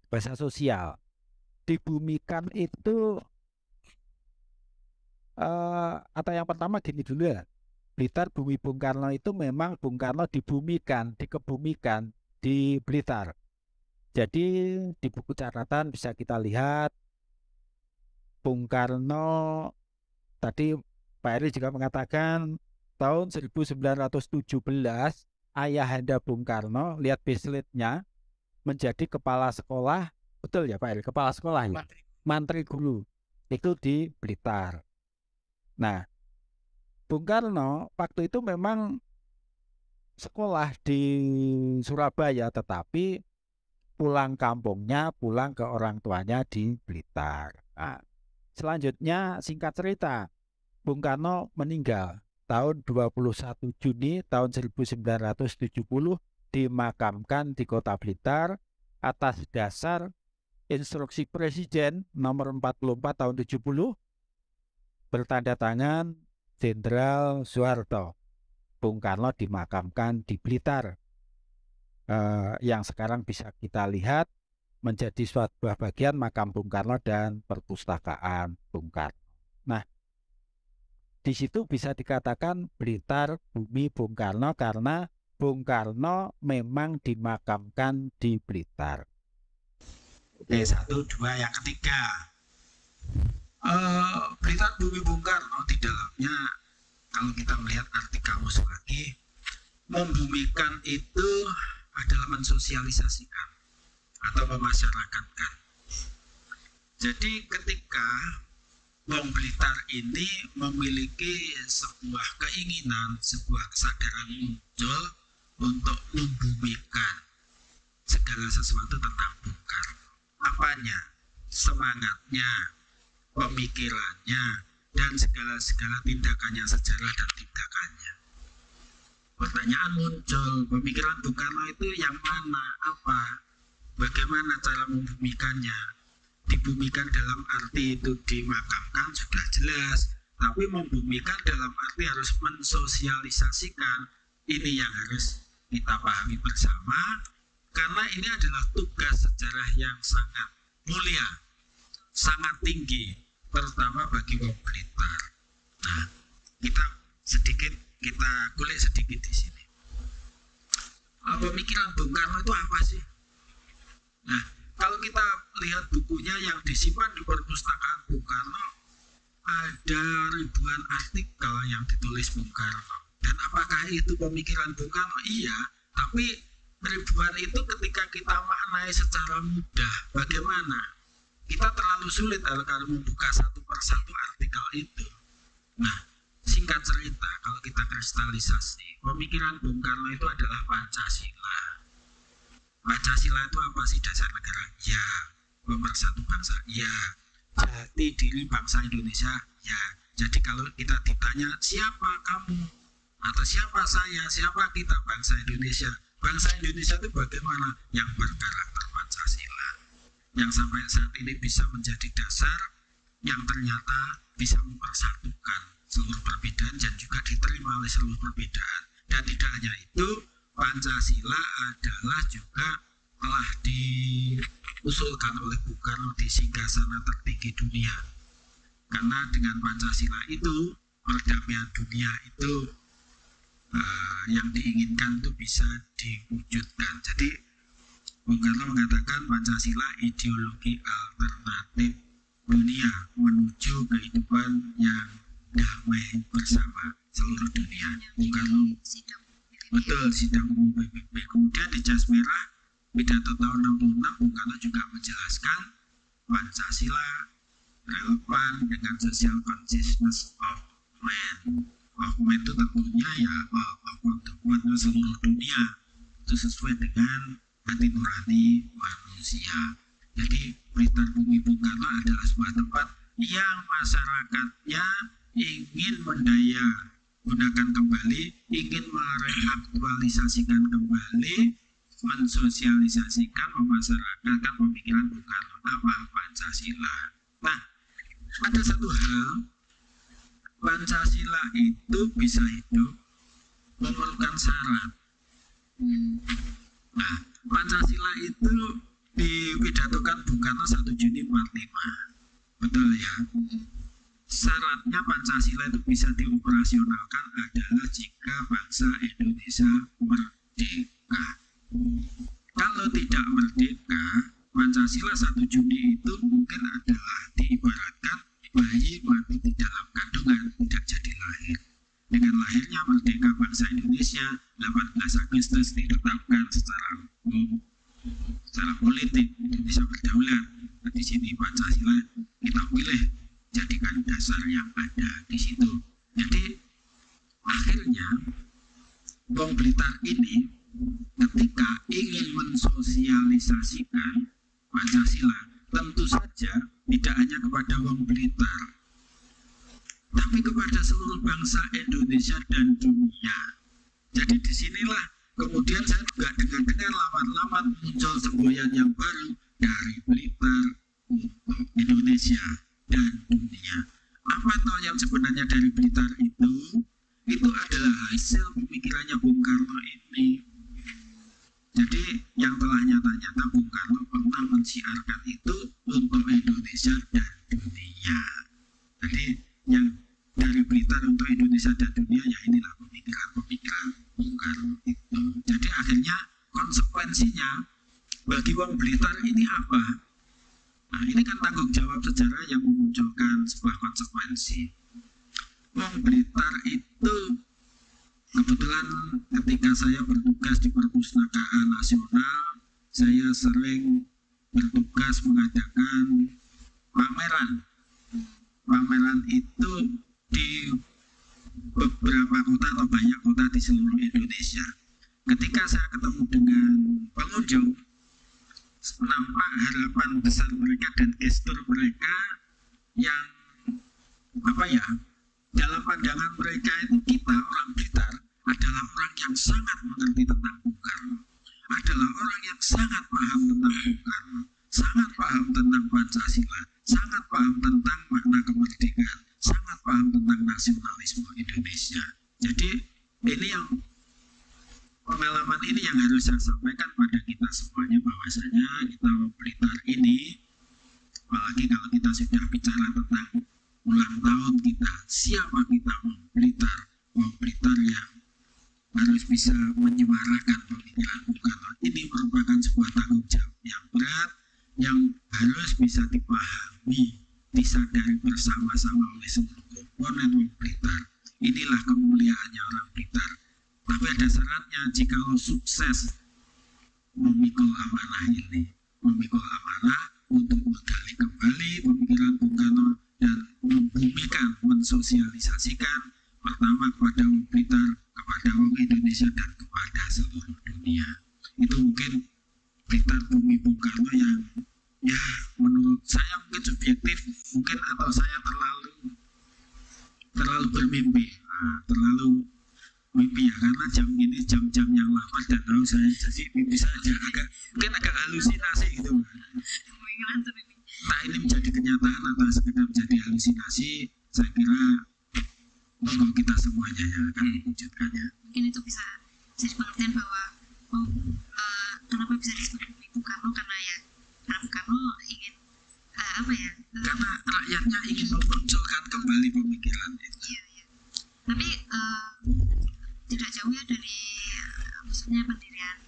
bahasa sosial, dibumikan itu atau yang pertama gini dulu ya, Blitar Bumi Bung Karno itu memang Bung Karno dibumikan, dikebumikan, di Blitar. Jadi di buku catatan bisa kita lihat Bung Karno tadi Pak Heri juga mengatakan tahun 1917 ayahanda Bung Karno, lihat bisletnya, menjadi kepala sekolah, betul ya Pak Heri, kepala sekolah ya? Mantri guru, itu di Blitar. Nah, Bung Karno waktu itu memang sekolah di Surabaya, tetapi pulang kampungnya, pulang ke orang tuanya di Blitar. Nah, selanjutnya singkat cerita, Bung Karno meninggal tahun 21 Juni tahun 1970, dimakamkan di Kota Blitar atas dasar instruksi Presiden nomor 44 tahun 70 bertanda tangan Jenderal Soeharto. Bung Karno dimakamkan di Blitar, yang sekarang bisa kita lihat menjadi suatu bagian makam Bung Karno dan perpustakaan Bung Karno. Nah, di situ bisa dikatakan Blitar bumi Bung Karno karena Bung Karno memang dimakamkan di Blitar.
Oke, 1, 2, yang ketiga. Blitar bumi Bung Karno di dalamnya, kalau kita melihat arti kamus lagi, membumikan itu adalah mensosialisasikan atau memasyarakatkan. Jadi ketika Wong Blitar ini memiliki sebuah keinginan, sebuah kesadaran muncul untuk membumikan segala sesuatu tentang Bung Karno. Apanya? Semangatnya, pemikirannya, dan segala tindakannya, sejarah dan tindakannya. Pertanyaan muncul, pemikiran Bung Karno itu yang mana, apa, bagaimana cara membumikannya? Dibumikan dalam arti itu dimakamkan sudah jelas, tapi membumikan dalam arti harus mensosialisasikan. Ini yang harus kita pahami bersama, karena ini adalah tugas sejarah yang sangat mulia, sangat tinggi, terutama bagi Wong Blitar. Nah, kita kulik sedikit di sini. Pemikiran Bung Karno itu apa sih? Nah, kalau kita lihat bukunya yang disimpan di perpustakaan Bung Karno, ada ribuan artikel yang ditulis Bung Karno. Dan apakah itu pemikiran Bung Karno? Iya, tapi ribuan itu ketika kita maknai secara mudah, bagaimana? Kita terlalu sulit kalau membuka satu persatu artikel itu. Nah, singkat cerita, kalau kita kristalisasi, pemikiran Bung Karno itu adalah Pancasila. Pancasila itu apa sih? Dasar negara? Ya. Pemersatu bangsa? Ya. Jati diri bangsa Indonesia? Ya. Jadi kalau kita ditanya, siapa kamu? Atau siapa saya? Siapa kita bangsa Indonesia? Bangsa Indonesia itu bagaimana? Yang berkarakter Pancasila. Yang sampai saat ini bisa menjadi dasar, yang ternyata bisa mempersatukan seluruh perbedaan dan juga diterima oleh seluruh perbedaan. Dan tidak hanya itu, Pancasila adalah juga telah diusulkan oleh Bung Karno di singgasana tertinggi dunia. Karena dengan Pancasila itu, perdamaian dunia itu yang diinginkan itu bisa diwujudkan. Jadi Bung Karno mengatakan Pancasila ideologi alternatif dunia menuju kehidupan yang damai bersama seluruh dunia. Bung Karno betul, sidang umum PBB. Kemudian di jas merah pidato tahun 66, Bung Karno juga menjelaskan Pancasila relevan dengan social consciousness of man. Of man itu tentunya ya of seluruh dunia, itu sesuai dengan hati nurani manusia. Jadi Blitar bumi Bung Karno adalah sebuah tempat yang masyarakatnya ingin gunakan kembali, ingin mereaktualisasikan kembali, mensosialisasikan, memasyarakatkan pemikiran Bung Karno, apa? Pancasila. Nah, ada satu hal, Pancasila itu bisa hidup memerlukan syarat. Nah, Pancasila itu dipidatokan Bung Karno 1 Juni 45. Betul ya? Syaratnya Pancasila itu bisa dioperasionalkan adalah jika bangsa Indonesia merdeka. Kalau tidak merdeka, Pancasila 1 Juni itu mungkin adalah diibaratkan bayi mati di dalam kandungan, tidak jadi lahir. Dengan lahirnya merdeka bangsa Indonesia, 18 Agustus ditetapkan secara umum, secara politik Indonesia berdaulat. Nah, di sini Pancasila kita pilih, jadikan dasar yang ada di situ. Jadi akhirnya Wong Blitar ini ketika ingin mensosialisasikan Pancasila, tentu saja tidak hanya kepada Wong Blitar, tapi kepada seluruh bangsa Indonesia dan dunia. Jadi disinilah kemudian saya juga dengar-dengar lama-lama muncul semboyan yang baru dari Blitar untuk Indonesia dan dunia. Apa toh yang sebenarnya dari Blitar itu? Itu adalah hasil pemikirannya Bung Karno ini. Jadi yang telah nyata-nyata Bung Karno pernah mensiarkan itu untuk Indonesia dan dunia. Jadi yang dari Blitar untuk Indonesia dan dunia, ya inilah pemikiran-pemikiran Bung Karno itu. Jadi akhirnya konsekuensinya bagi Wong Blitar ini apa? Nah, ini kan tanggung jawab sejarah yang memunculkan sebuah konsekuensi. Wong Blitar itu kebetulan ketika saya bertugas di Perpustakaan Nasional, saya sering bertugas mengadakan pameran. Pameran itu di beberapa kota atau banyak kota di seluruh Indonesia. Ketika saya ketemu dengan pengunjung, nampak harapan besar mereka dan gestur mereka yang dalam pandangan mereka itu kita orang Blitar adalah orang yang sangat mengerti tentang Bung Karno, adalah orang yang sangat paham tentang Bung Karno, sangat paham tentang Pancasila, sangat paham tentang makna kemerdekaan, sangat paham tentang nasionalisme Indonesia. Jadi ini yang pengalaman ini yang harus saya sampaikan pada kita semuanya, bahwasanya kita Blitar ini, apalagi kalau kita sudah bicara tentang ulang tahun kita, siapa kita Wong Blitar yang harus bisa menyuarakan pemikiran Bung Karno. Ini merupakan sebuah tanggung jawab yang berat yang harus bisa dipahami, disadari bersama-sama oleh seluruh komponen Wong Blitar. Inilah kemuliaannya orang Blitar. Tapi ada syaratnya, jika lo sukses memikul amanah ini, memikul amanah untuk menggali kembali pemikiran Bung Karno dan membumikan, mensosialisasikan pertama kepada Wong Blitar, kepada Wong Indonesia, dan kepada seluruh dunia. Itu mungkin Blitar bumi Bung Karno yang ya menurut saya mungkin subjektif, mungkin atau saya terlalu bermimpi, terlalu mimpi ya, karena jam ini jam-jam yang lama dan tahu saya, jadi mimpi saya mungkin agak halusinasi gitu. Nah, ini menjadi kenyataan atau sekedar menjadi halusinasi, saya kira monggo kita semuanya yang akan mewujudkannya.
Mungkin itu bisa jadi pengertian bahwa kenapa bisa disebut Bung Karno, karena Bung Karno ingin
karena rakyatnya ingin memunculkan kembali pemikiran itu.
Iya. Tapi tidak jauh ya dari maksudnya pendirian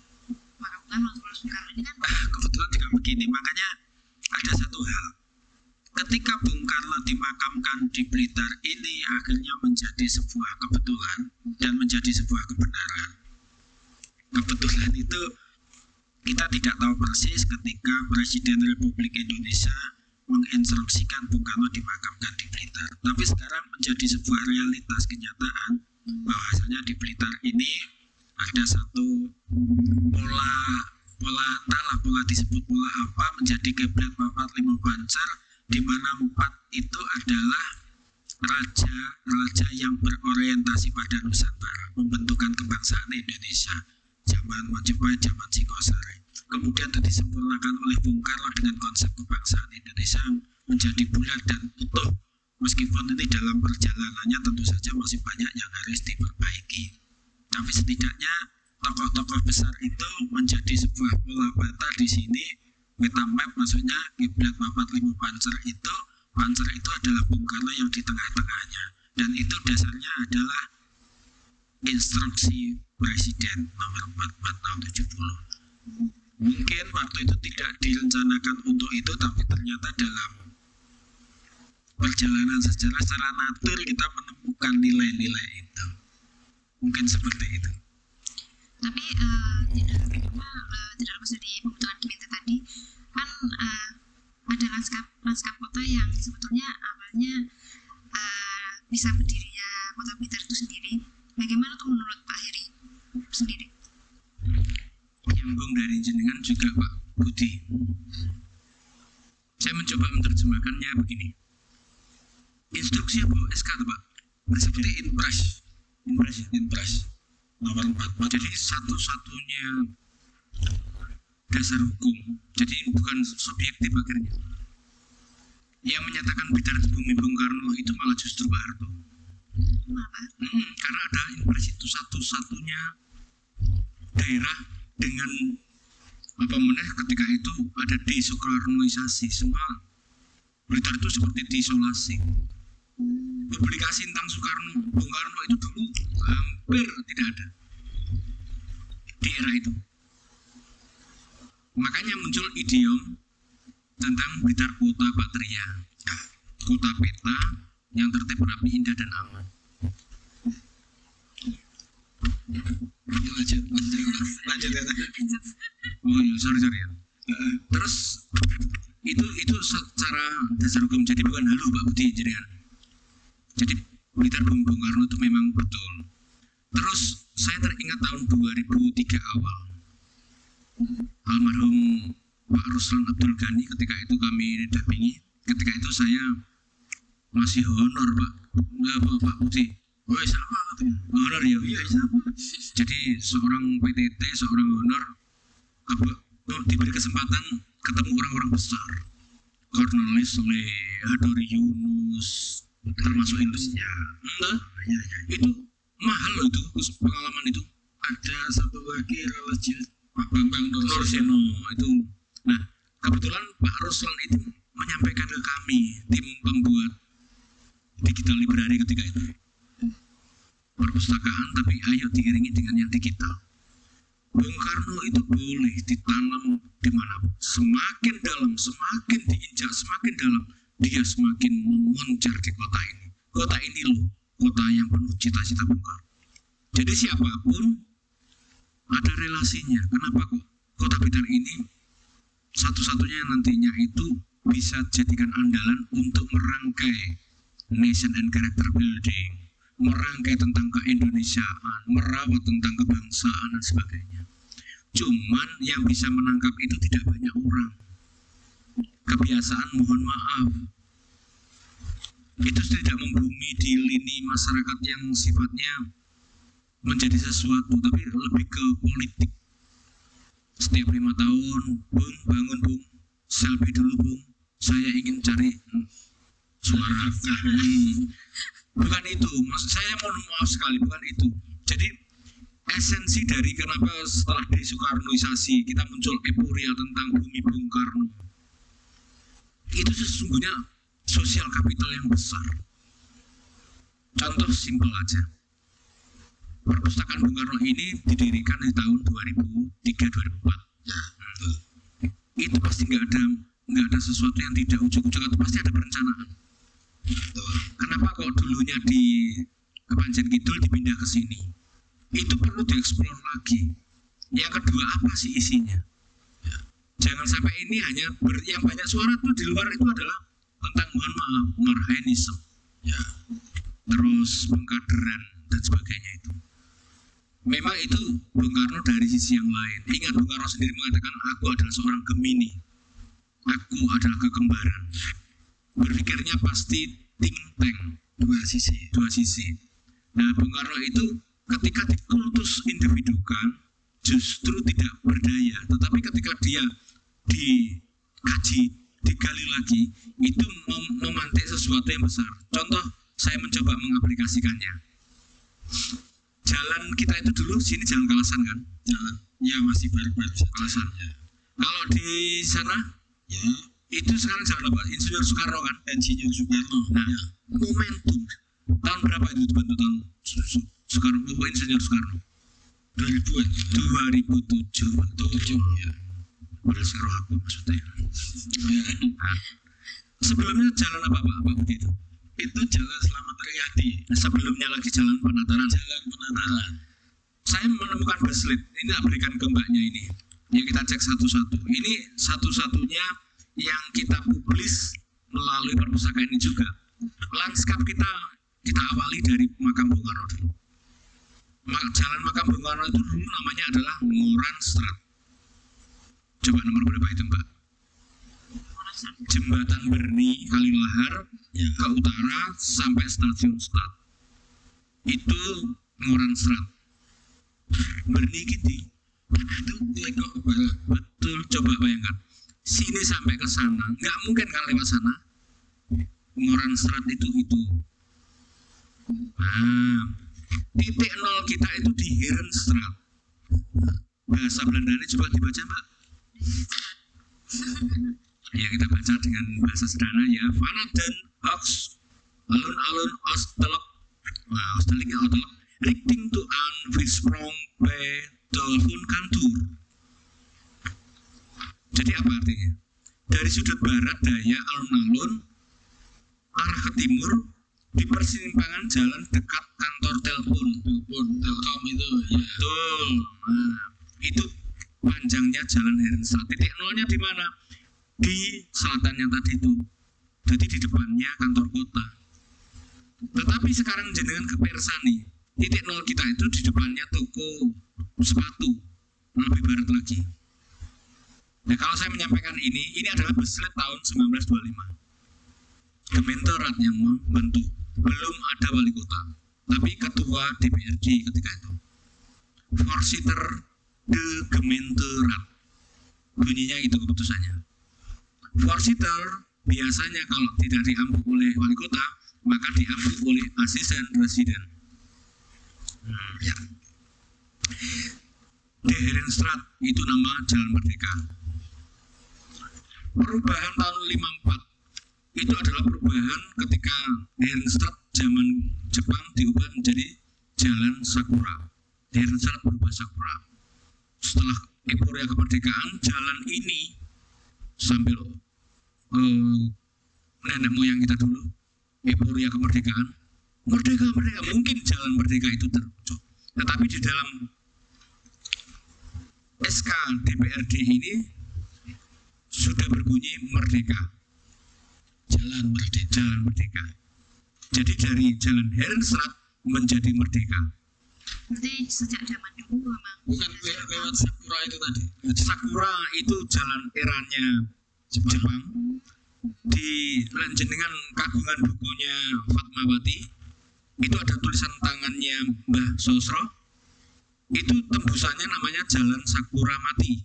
makam Bung Karno ini kan.
Kebetulan juga begini, makanya ada satu hal. Ketika Bung Karno dimakamkan di Blitar ini akhirnya menjadi sebuah kebetulan dan menjadi sebuah kebenaran. Kebetulan itu kita tidak tahu persis ketika Presiden Republik Indonesia menginstruksikan Bung Karno dimakamkan di Blitar. Tapi sekarang menjadi sebuah realitas kenyataan bahwasanya di Blitar ini ada satu pola disebut pola apa, menjadi kiblat papat lima pancar, di mana 4 itu adalah raja yang berorientasi pada Nusantara, pembentukan kebangsaan Indonesia zaman Majapahit, zaman Singosari. Kemudian disempurnakan oleh Bung Karno dengan konsep kebangsaan Indonesia menjadi bulat dan utuh. Meskipun ini dalam perjalanannya tentu saja masih banyak yang harus diperbaiki, tapi setidaknya tokoh-tokoh besar itu menjadi sebuah pola peta di sini. Peta map maksudnya kiblat papat lima pancer itu adalah Bung Karno yang di tengah-tengahnya, dan itu dasarnya adalah instruksi Presiden nomor 44 tahun 70. Mungkin waktu itu tidak direncanakan untuk itu, tapi ternyata dalam perjalanan sejarah secara natur kita menemukan nilai-nilai itu. Mungkin seperti itu.
Tapi tidak lepas dari pembentukan Gemeente tadi kan ada lanskap kota yang sebetulnya awalnya bisa berdirinya Kota Blitar itu sendiri. Bagaimana tuh menurut Pak Heri sendiri?
Nyambung dari jenengan juga Pak Budi. Saya mencoba menerjemahkannya begini. Instruksi apa SK tuh Pak? Seperti Inpres nomor 44. Jadi satu-satunya dasar hukum. Jadi bukan subjektif akhirnya. Yang menyatakan Blitar itu bumi Bung Karno itu malah justru Pak Harto.
Kenapa?
Karena ada Inpres itu satu-satunya daerah dengan ketika itu ada desoekarnoisasi, semua Blitar itu seperti diisolasi. Publikasi tentang Bung Karno itu dulu hampir tidak ada di era itu. Makanya muncul idiom tentang Blitar Kota Patria, kota peta yang tertib, rapi, indah dan aman. Lanjut ya. Oh iya, sorry ya. Terus itu secara dasar hukum, jadi bukan halu Pak Budi jadi Blitar Bung Karno itu memang betul. Terus saya teringat tahun 2003 awal almarhum Pak Ruslan Abdul Ghani, ketika itu kami dampingi, ketika itu saya masih honor Pak Budi. Oh sama honor ya, iya sama. Jadi seorang PTT, seorang honor diberi kesempatan ketemu orang-orang besar, Cornelis Hadori Yunus, termasuk Indonesia. Itu mahal loh itu pengalaman itu. Ada satu lagi relasi Pak Bambang Nurseno itu. Nah kebetulan Pak Ruslan itu menyampaikan ke kami, tim pembuat digital library ketika itu, perpustakaan tapi ayo diiringi dengan yang digital. Bung Karno itu boleh ditanam di mana, semakin dalam, semakin diinjak, semakin dalam, dia semakin memoncar di kota ini. Kota ini loh, kota yang penuh cita-cita Bung Karno. Jadi siapapun ada relasinya. Kenapa kok kota Blitar ini satu-satunya nantinya itu bisa jadikan andalan untuk merangkai nation and character building, merangkai tentang keindonesiaan, merawat tentang kebangsaan dan sebagainya. Cuman yang bisa menangkap itu tidak banyak orang. Kebiasaan mohon maaf itu tidak membumi di lini masyarakat yang sifatnya menjadi sesuatu, tapi lebih ke politik. Setiap 5 tahun, Bung, bangun Bung, selfie dulu Bung, saya ingin cari suara. Bukan itu, maksud saya mohon maaf sekali, bukan itu. Jadi esensi dari kenapa setelah desoekarnoisasi kita muncul euforia tentang bumi Bung Karno, itu sesungguhnya sosial kapital yang besar. Contoh simpel aja, perpustakaan Bung Karno ini didirikan di tahun 2003-2004. Ya, itu pasti nggak ada sesuatu yang tidak ujuk-ujuk, atau pasti ada perencanaan. Kenapa kok dulunya di Kepanjen Kidul dipindah ke sini? Itu perlu dieksplor lagi. Yang kedua, apa sih isinya? Ya. Jangan sampai ini hanya yang banyak suara tuh di luar itu adalah tentang mohon maaf marhainisme, ya, terus pengkaderan dan sebagainya itu. Memang itu Bung Karno dari sisi yang lain. Ingat Bung Karno sendiri mengatakan, aku adalah seorang Gemini, aku adalah kekembaran. Berpikirnya pasti think tank, dua sisi. Nah Bung Karno itu ketika dikultus individukan justru tidak berdaya, tetapi ketika dia dikaji, digali lagi, itu memantik sesuatu yang besar. Contoh, saya mencoba mengaplikasikannya. Jalan kita itu dulu sini jalan Kalasan kan? Jalan, ya masih baru-baru Kalasan. Ya. Kalau di sana, ya itu sekarang jalan apa? Insinyur Soekarno kan? Insinyur Soekarno. Nah, ya. Momentum tahun berapa itu dibentuk tahun Soekarno? Insinyur Soekarno 2007 ya. Berhasil roh aku maksudnya. Nah, sebelumnya jalan apa Pak Budi itu? Itu jalan Slamet Riyadi. Sebelumnya lagi jalan Penataran. Jalan Penataran. Saya menemukan buslet. Ini tak berikan ke mbaknya ini. Ya kita cek satu-satu. Ini satu-satunya yang kita publis melalui perpustakaan ini juga. Lanskap kita awali dari makam Bung Karno dulu. Jalan makam Bung Karno itu dulu namanya adalah Ngoran Strat. Coba nomor berapa itu Mbak? Jembatan Berni Kalilahar ke utara sampai stasiun Stad. Itu Ngoran Strat. Berni gitu. Itu lego betul, coba bayangkan. Sini sampai ke sana, nggak mungkin kan lewat sana. Ngoran Strat itu. Nah, titik nol kita itu di Herenstraat. Bahasa Belandanya coba dibaca Mbak. Ya kita baca dengan bahasa sederhana ya. Vanaden Hox alun-alun Ostelok. Nah, Ostelik ya Ostelok. Richting to an Visprong by Dolfun Kantur. Jadi apa artinya? Dari sudut barat daya alun-alun arah ke timur di persimpangan jalan dekat kantor telepon Telkom itu ya. Betul. Nah, itu panjangnya jalan Herenstraat. Titik nolnya di mana? Di selatannya tadi itu. Jadi di depannya kantor kota. Tetapi sekarang jenengan ke Persani. Titik nol kita itu di depannya toko sepatu. Lebih barat lagi. Nah kalau saya menyampaikan ini adalah buslet tahun 1925. Gementorat yang membentuk. Belum ada wali kota, tapi ketua DPRD ketika itu. Voorzitter de Gemeenteraad. Bunyinya itu keputusannya. Voorzitter biasanya kalau tidak diampu oleh wali kota, maka diampu oleh asisten presiden. Ya. De Herenstraat itu nama Jalan Merdeka. Perubahan tahun 54 itu adalah perubahan ketika Herenstraat zaman Jepang diubah menjadi Jalan Sakura. Herenstraat berubah Sakura. Setelah euforia kemerdekaan, jalan ini sambil nenek moyang kita dulu, euforia kemerdekaan, merdeka, mungkin jalan merdeka itu terwujud. Tetapi di dalam SK DPRD ini sudah berbunyi merdeka. Jalan merdeka. Jadi dari Jalan Herenstraat menjadi merdeka.
Berarti sejak zaman dulu memang.
Bukan lewat Sakura itu tadi. Sakura itu jalan eranya Jepang. Di jenengan kagungan bukunya Fatmawati itu ada tulisan tangannya Mbah Sosro. Itu tembusannya namanya Jalan Sakura Mati.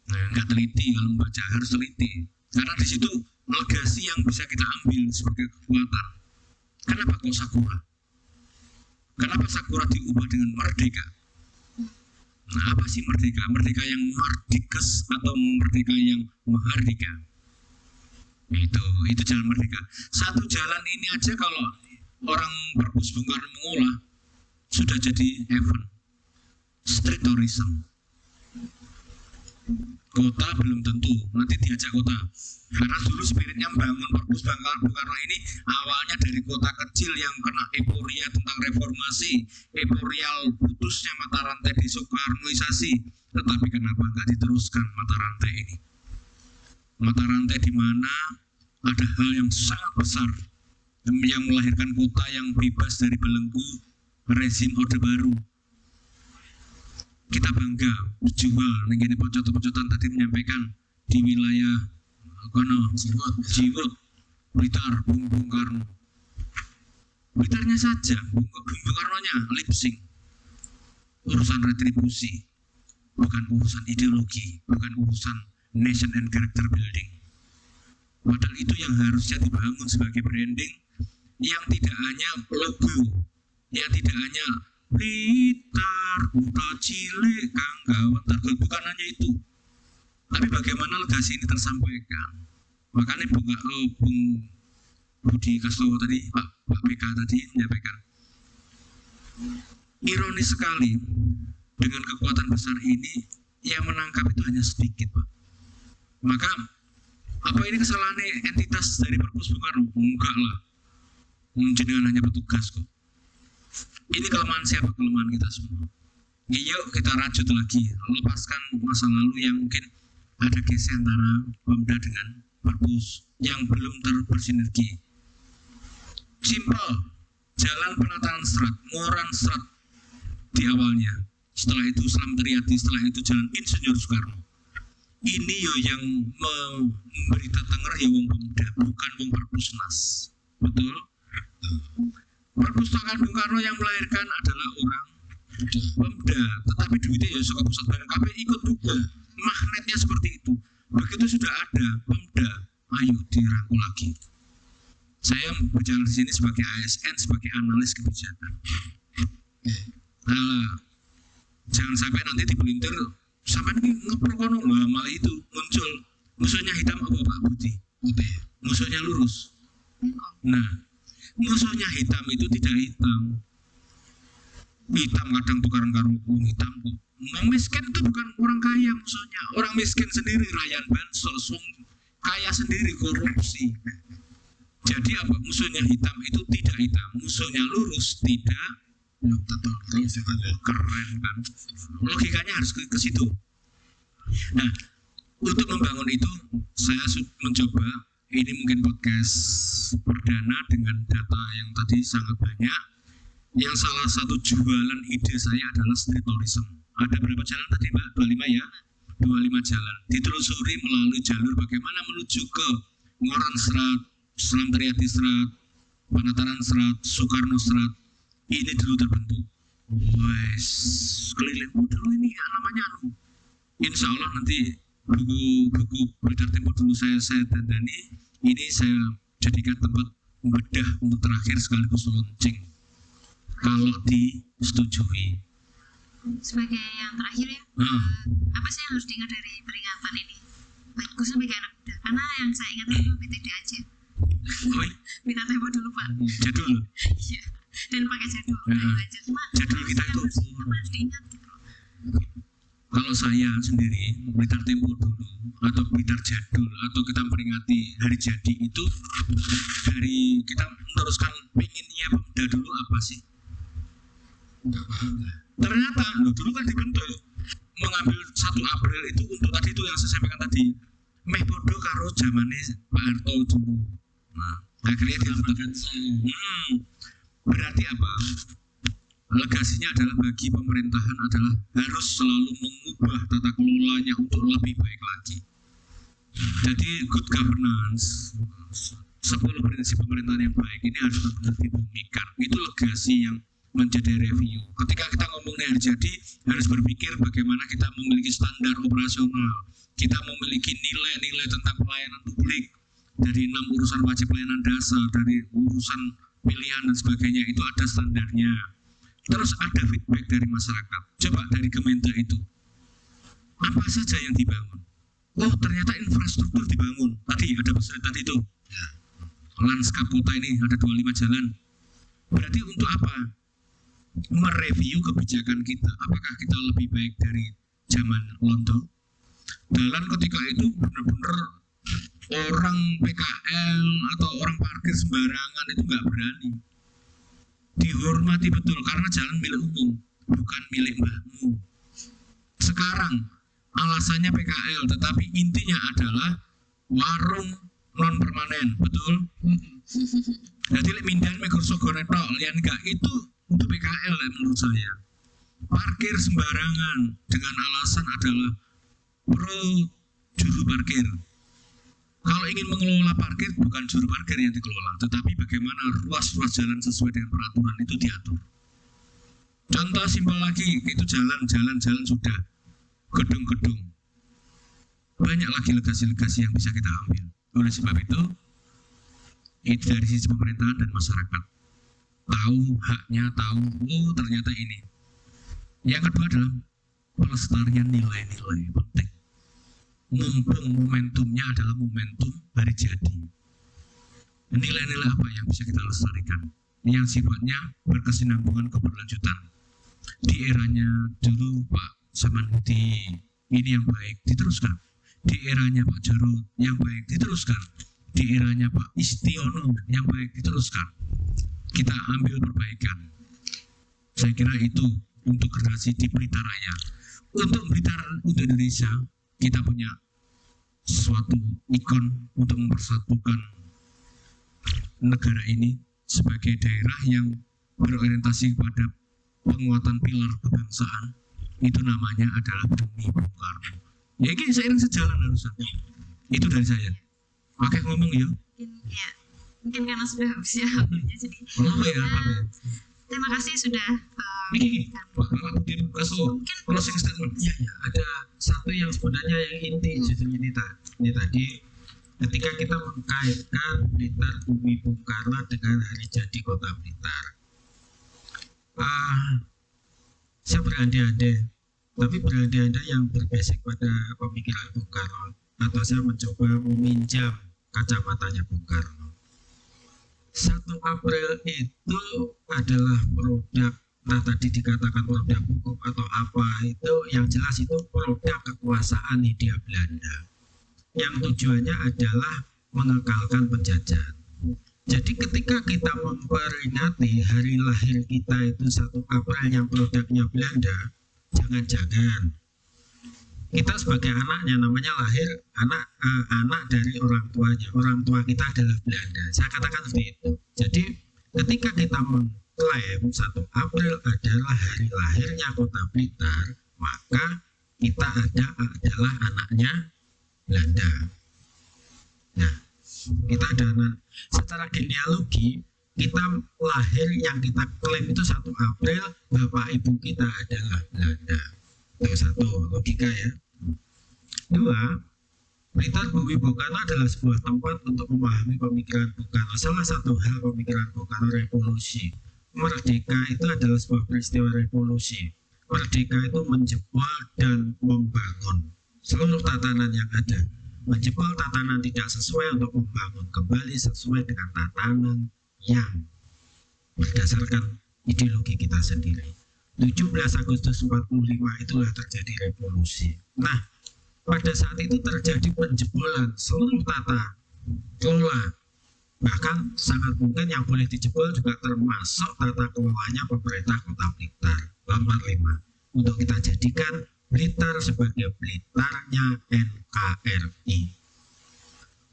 Nah, nggak teliti kalau membaca, harus teliti. Karena di situ legasi yang bisa kita ambil sebagai kekuatan. Kenapa kok Sakura? Kenapa Sakura diubah dengan merdeka? Nah, apa sih merdeka? Merdeka yang mardikes atau merdeka yang mahardika? Itu jalan merdeka. Satu jalan ini aja kalau orang Perpus Bung Karno mengolah sudah jadi heaven. Street tourism. Kota belum tentu, nanti diajak kota. Karena dulu spiritnya membangun Perpus Bung Karno ini awalnya dari kota kecil yang kena euforia tentang reformasi, euforial putusnya mata rantai desoekarnoisasi. Tetapi kenapa nggak diteruskan mata rantai ini? Mata rantai di mana ada hal yang sangat besar yang melahirkan kota yang bebas dari belenggu rezim Orde Baru. Kita bangga jual ini pocot-pocotan tadi menyampaikan di wilayah kono Jiwot, Blitar, Bung Karno. Blitarnya saja, Bung Karnonya lip sync. Urusan retribusi, bukan urusan ideologi, bukan urusan nation and character building. Padahal itu yang harusnya dibangun sebagai branding yang tidak hanya logo, yang tidak hanya Blitar, Kuta Cilik, Kanggawan, bukan hanya itu. Tapi bagaimana legasi ini tersampaikan? Makanya Bung Budi Kaslowo tadi, Pak BK tadi menyampaikan Ironis sekali, dengan kekuatan besar ini yang menangkap itu hanya sedikit, Pak. Maka apa ini kesalahan entitas dari Perpus Bung Karno? Enggak lah, jenengan hanya petugas kok. Ini kelemahan siapa? Kelemahan kita semua. Yuk kita rajut lagi, lepaskan masa lalu yang mungkin ada geser antara Pemda dengan Perpus yang belum bersinergi. Simpel, jalan penataan serat, Moran Serat di awalnya. Setelah itu Selamat Riyadi, setelah itu Jalan Insinyur Soekarno. Ini yo yang memberi tetenger ya wong Pemda, bukan wong Perpusnas. Betul? Perpustakaan Bung Karno yang melahirkan adalah orang Pemda, tetapi duitnya ya suka pusat barang KB ikut juga. Magnetnya seperti itu. Begitu sudah ada Pemda, ayo dirangkul lagi. Saya bicara di sini sebagai ASN, sebagai analis kebijakan. Nah, jangan sampai nanti dipelintir sampai ngeprokono malah itu muncul musuhnya hitam apa Pak Budi? Putih. Musuhnya lurus. Nah, musuhnya hitam itu tidak hitam. Hitam kadang tukaran karo hitam kok. Orang miskin itu bukan orang kaya musuhnya. Orang miskin sendiri rayan bansos, kaya sendiri korupsi. Jadi apa? Musuhnya hitam itu tidak hitam. Musuhnya lurus tidak. Keren kan? Logikanya harus ke situ. Nah, untuk membangun itu saya mencoba. Ini mungkin podcast perdana dengan data yang tadi sangat banyak. Yang salah satu jualan ide saya adalah street tourism. Ada berapa jalan tadi Mbak? 25 ya? 25 jalan. Ditelusuri melalui jalur bagaimana menuju ke Moran Serat, Selamat Riyadi Serat, Penataran Serat, Soekarno Serat. Ini dulu terbentuk. Wes, keliling dulu ini namanya Insya Allah nanti buku Beredar Tempo dulu saya dandani. Ini saya jadikan tempat bedah untuk terakhir sekaligus launching kalau disetujui.
Sebagai yang terakhir ya, apa sih yang harus diingat dari peringatan ini? Baik khususnya bagi anak muda, karena yang saya ingat itu BTD aja. Minta tempo dulu Pak.
Jadul.
Iya. Dan pakai jadul. Cuma
jadul kita itu
harus diingat gitu.
Kalau saya sendiri Blitar Tempo dulu atau Blitar Jadul atau kita memperingati hari jadi itu dari kita meneruskan pengennya Pemda dulu apa sih? Ternyata dulu kan dibentuk mengambil 1 April itu untuk tadi itu yang saya sampaikan tadi meh podo karo zamannya Pak Harto dulu. Nah, akhirnya ditetapkan. Berarti apa? Legasinya adalah bagi pemerintahan adalah harus selalu mengubah tata kelolanya untuk lebih baik lagi. Jadi good governance, 10 prinsip pemerintahan yang baik ini harus benar-benar dibumikan. Itu legasi yang menjadi review. Ketika kita ngomongnya hari jadi, harus berpikir bagaimana kita memiliki standar operasional. Kita memiliki nilai-nilai tentang pelayanan publik. Dari 6 urusan wajib pelayanan dasar, dari urusan pilihan dan sebagainya, itu ada standarnya. Terus ada feedback dari masyarakat. Coba dari Kementerian itu, apa saja yang dibangun? Oh ternyata infrastruktur dibangun. Tadi ada pesan tadi itu, lanskap kota ini ada 25 jalan. Berarti untuk apa? Mereview kebijakan kita. Apakah kita lebih baik dari zaman Londo? Dalam ketika itu benar-benar orang PKL atau orang parkir sembarangan itu nggak berani. Dihormati betul karena jalan milik umum, bukan milik mbahmu. Sekarang alasannya PKL, tetapi intinya adalah warung non permanen, betul? Jadi mindahan megur sogone tok, lian enggak itu untuk PKL menurut saya. Parkir sembarangan dengan alasan adalah pro juru parkir. Kalau ingin mengelola parkir, bukan juru parkir yang dikelola, tetapi bagaimana ruas-ruas jalan sesuai dengan peraturan itu diatur. Contoh simpel lagi, itu jalan sudah, gedung-gedung. Banyak lagi legasi-legasi yang bisa kita ambil. Oleh sebab itu dari sisi pemerintahan dan masyarakat. Tahu haknya, tahu, oh ternyata ini. Yang kedua adalah pelestarian nilai-nilai penting. Mumpung momentumnya adalah momentum hari jadi. Nilai-nilai apa yang bisa kita lestarikan? Yang sifatnya berkesinambungan keberlanjutan. Di eranya dulu Pak Samanhudi ini yang baik diteruskan. Di eranya Pak Jarod yang baik diteruskan. Di eranya Pak Istiono yang baik diteruskan. Kita ambil perbaikan. Saya kira itu untuk generasi di Blitar Raya. Untuk Blitar, untuk Indonesia, kita punya suatu ikon untuk mempersatukan negara ini sebagai daerah yang berorientasi pada penguatan pilar kebangsaan. Itu namanya adalah Bumi Bung Karno. Ya ini seiring sejalan harusnya. Itu dari saya. Oke, ngomong ya.
Mungkin karena sudah usia waktunya, jadi terima kasih sudah
mungkin closing statement. Ya, ada satu yang sebenarnya yang inti judulnya ini tadi, ketika kita mengkaitkan Blitar Bumi Bung Karno dengan hari jadi Kota Blitar. Saya berandai-andai, tapi berandai-andai yang berbasik pada pemikiran Bung Karno, atau saya mencoba meminjam kacamatanya Bung Karno. 1 April itu adalah produk, nah tadi dikatakan produk hukum atau apa, itu yang jelas itu produk kekuasaan Hindia Belanda yang tujuannya adalah mengekalkan penjajahan. Jadi ketika kita memperingati hari lahir kita itu 1 April yang produknya Belanda, jangan-jangan kita sebagai anaknya, namanya lahir anak dari orang tuanya, orang tua kita adalah Belanda. Saya katakan seperti itu. Jadi ketika kita mengklaim 1 April adalah hari lahirnya Kota Blitar, maka kita adalah anaknya Belanda. Nah, kita adalah secara genealogi, kita lahir yang kita klaim itu 1 April, bapak ibu kita adalah Belanda. Itu satu logika ya. 2, Blitar Bumi Bung Karno adalah sebuah tempat untuk memahami pemikiran Bung Karno. Salah satu hal pemikiran Bung Karno revolusi. Merdeka itu adalah sebuah peristiwa revolusi. Merdeka itu menjebol dan membangun seluruh tatanan yang ada. Menjebol tatanan tidak sesuai untuk membangun kembali sesuai dengan tatanan yang berdasarkan ideologi kita sendiri. 17 Agustus 45 itulah terjadi revolusi. Nah, pada saat itu terjadi penjebolan seluruh tata kelola. Bahkan sangat mungkin yang boleh dijebol juga termasuk tata kelolanya pemerintah Kota Blitar nomor 5. Untuk kita jadikan Blitar sebagai Blitarnya NKRI.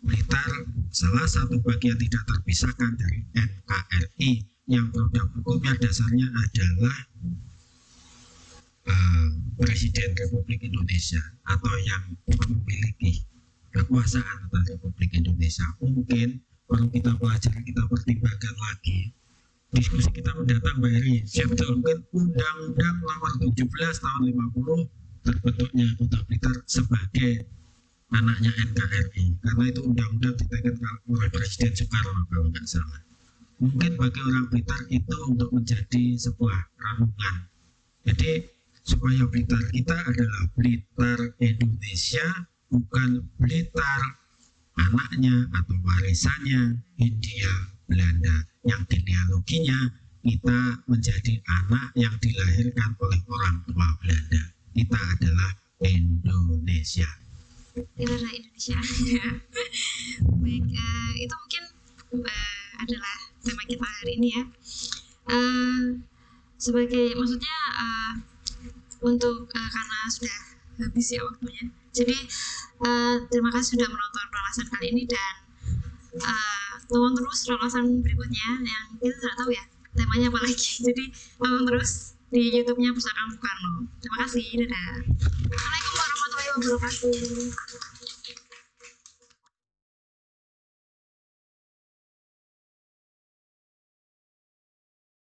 Blitar salah satu bagian tidak terpisahkan dari NKRI yang produk hukumnya dasarnya adalah Presiden Republik Indonesia atau yang memiliki kekuasaan atas Republik Indonesia. Mungkin perlu kita pelajari, kita pertimbangkan lagi. Diskusi kita mendatang Mbak Eri, siap betul mungkin Undang-Undang Nomor 17 Tahun 50 terbentuknya Kota Blitar sebagai anaknya NKRI, karena itu undang-undang ditekan oleh Presiden Soekarno kalau nggak salah. Mungkin bagi orang Blitar itu untuk menjadi sebuah ramungan. Jadi supaya Blitar kita adalah Blitar Indonesia, bukan Blitar anaknya atau warisannya Hindia Belanda yang genealoginya kita menjadi anak yang dilahirkan oleh orang tua Belanda. Kita adalah Indonesia.
Negara Indonesia. Baik, itu mungkin adalah tema kita hari ini ya. Sebagai maksudnya untuk karena sudah habis ya waktunya. Jadi terima kasih sudah menonton rolasan kali ini dan tonton terus rolasan berikutnya yang kita tidak tahu ya temanya apa lagi. Jadi tonton terus di YouTube-nya Pusaka Bung Karno. Terima kasih. Dadah. Assalamualaikum warahmatullahi wabarakatuh.